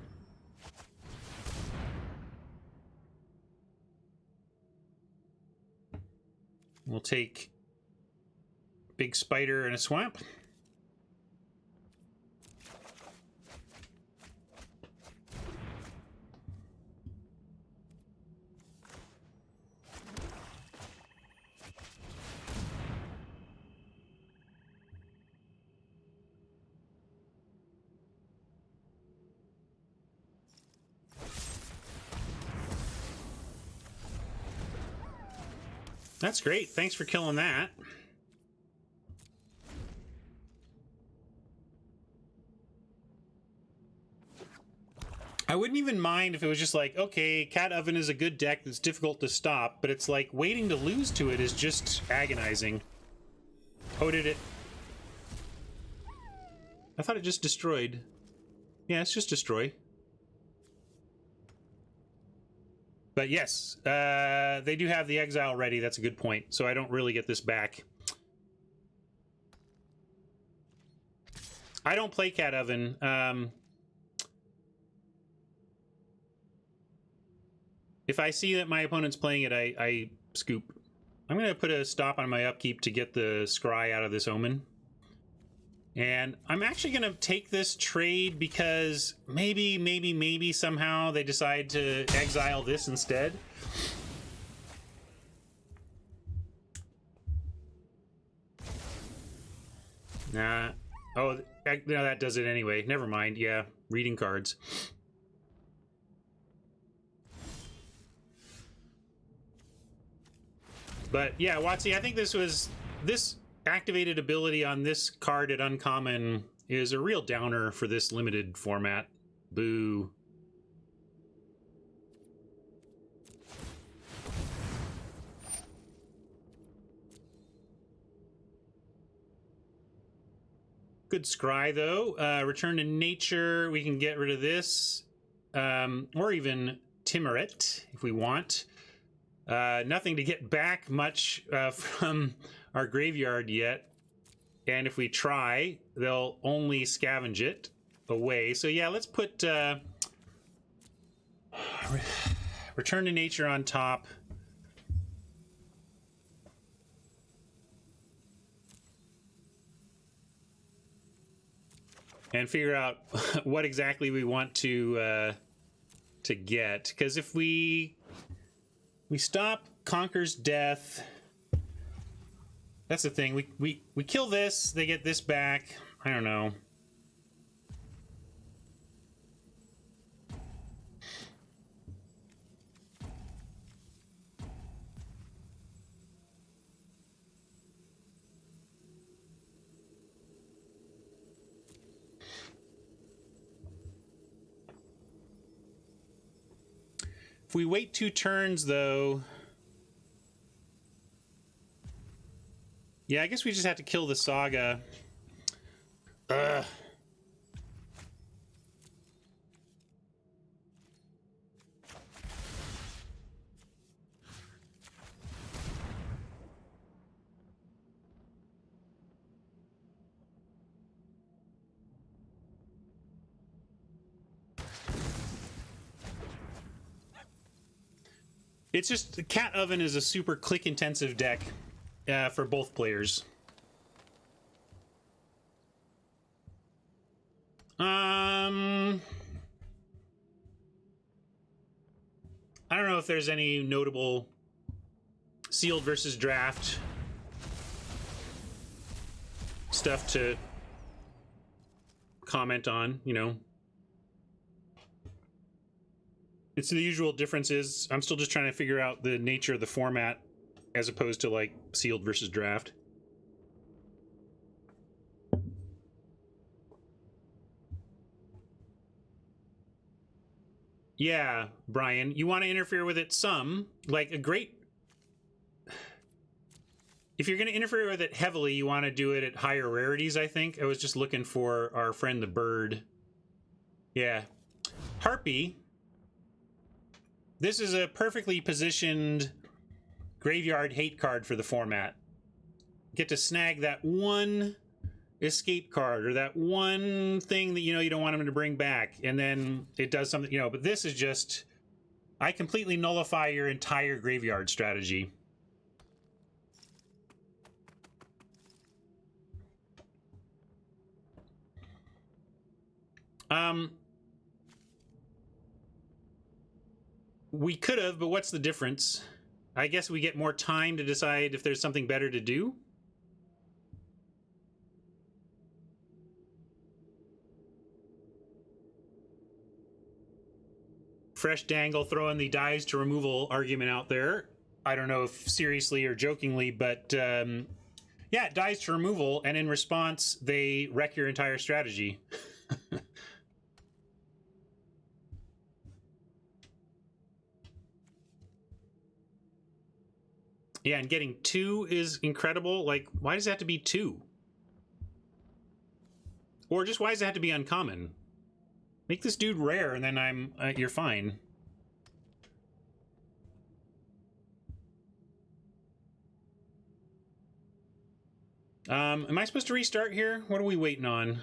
We'll take Big Spider and a Swamp. That's great. Thanks for killing that. I wouldn't even mind if it was just like, okay, Cat Oven is a good deck that's difficult to stop, but it's like waiting to lose to it is just agonizing. Oh, did it? I thought it just destroyed. Yeah, it's just destroy. But yes, they do have the exile ready. That's a good point. So I don't really get this back. I don't play Cat Oven. If I see that my opponent's playing it, I scoop. I'm going to put a stop on my upkeep to get the scry out of this Omen. And I'm actually going to take this trade because maybe somehow they decide to exile this instead. Nah. Oh, no, that does it anyway. Never mind. Yeah, reading cards. But yeah, WotC, I think this activated ability on this card at uncommon is a real downer for this limited format. Boo. Good scry though. Return to nature. We can get rid of this, or even Timuret if we want. Nothing to get back much from our graveyard yet, and if we try, they'll only scavenge it away. So yeah, let's put Return to Nature on top. And figure out what exactly we want to get. Because if we stop Conquer's Death, that's the thing. We kill this, they get this back. I don't know. If we wait 2 turns, though... Yeah, I guess we just have to kill the Saga. Ugh. It's just, the Cat Oven is a super click-intensive deck for both players. I don't know if there's any notable sealed versus draft stuff to comment on, you know. It's the usual differences. I'm still just trying to figure out the nature of the format as opposed to like sealed versus draft. Yeah, Brian, you want to interfere with it some, like a great... If you're going to interfere with it heavily, you want to do it at higher rarities, I think. I was just looking for our friend the bird. Yeah. Harpy. This is a perfectly positioned graveyard hate card for the format. Get to snag that one escape card or that one thing that you know you don't want him to bring back, and then it does something, you know. But this is just, I completely nullify your entire graveyard strategy. We could have, but what's the difference? I guess we get more time to decide if there's something better to do. Fresh Dangle throwing the dies to removal argument out there. I don't know if seriously or jokingly, but yeah, dies to removal, and in response, they wreck your entire strategy. Yeah, and getting 2 is incredible. Like, why does it have to be 2? Or just why does it have to be uncommon? Make this dude rare, and then you're fine. Am I supposed to restart here? What are we waiting on?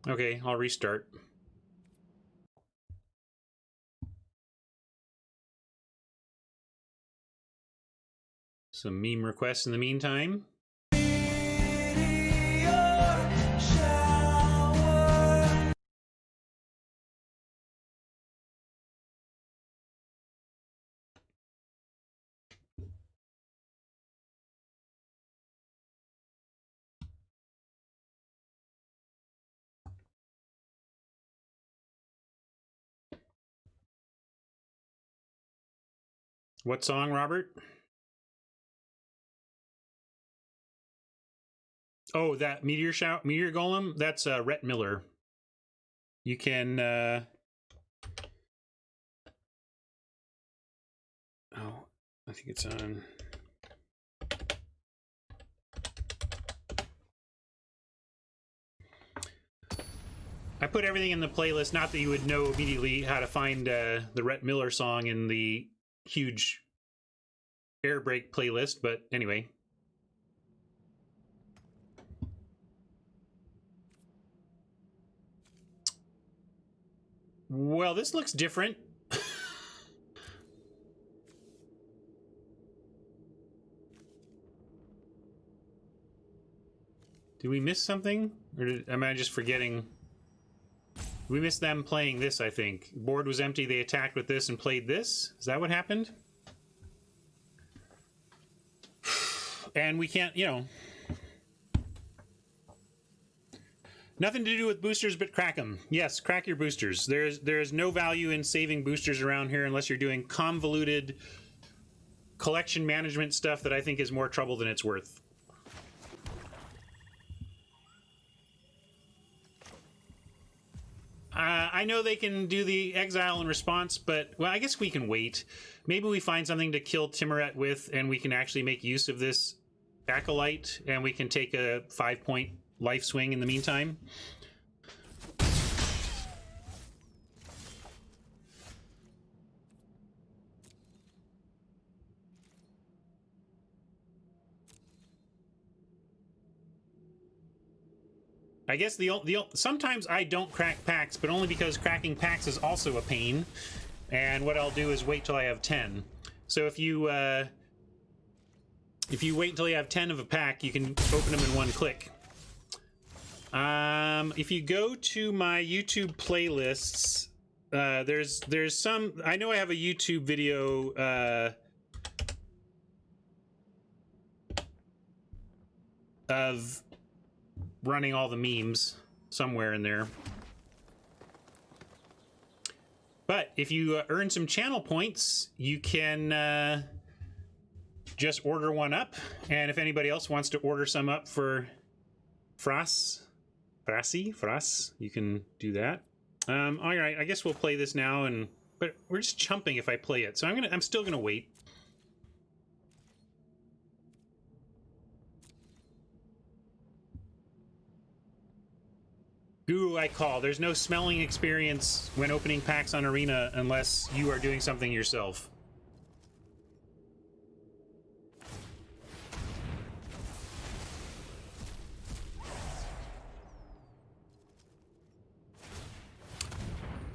Okay, I'll restart. Some meme requests in the meantime. What song, Robert? Oh, that Meteor Golem? That's Rhett Miller. You can oh, I think it's on. I put everything in the playlist, not that you would know immediately how to find the Rhett Miller song in the huge Air Break playlist, but anyway. Well, this looks different. Did we miss something? Or am I just forgetting? We missed them playing this, I think. Board was empty, they attacked with this and played this? Is that what happened? And we can't, you know... Nothing to do with boosters, but crack them. Yes, crack your boosters. There's no value in saving boosters around here unless you're doing convoluted collection management stuff that I think is more trouble than it's worth. I know they can do the exile in response, but, well, I guess we can wait. Maybe we find something to kill Timuret with, and we can actually make use of this Acolyte, and we can take a 5-point life swing in the meantime. I guess sometimes I don't crack packs, but only because cracking packs is also a pain. And what I'll do is wait till I have 10. So if you wait until you have 10 of a pack, you can open them in one click. If you go to my YouTube playlists, there's some. I know I have a YouTube video of running all the memes somewhere in there. But if you earn some channel points, you can just order one up. And if anybody else wants to order some up for Fras, you can do that. All right, I guess we'll play this now, but we're just chumping if I play it. So I'm still gonna wait. Guru I call. There's no smelling experience when opening packs on Arena unless you are doing something yourself.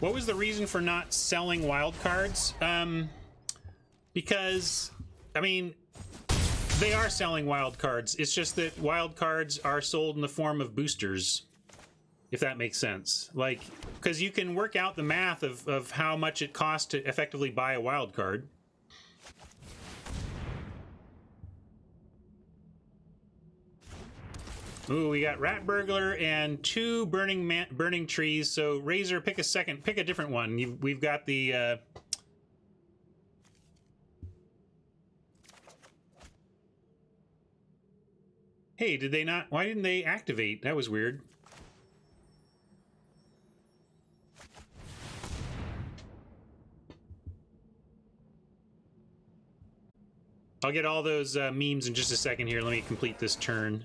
What was the reason for not selling wildcards? Because, I mean, they are selling wildcards. It's just that wildcards are sold in the form of boosters. If that makes sense. Like, because you can work out the math of how much it costs to effectively buy a wild card. Ooh, we got Rat Burglar and 2 burning trees. So Razor, pick a different one. We've got the Hey, did they not? Why didn't they activate? That was weird. I'll get all those memes in just a second here. Let me complete this turn.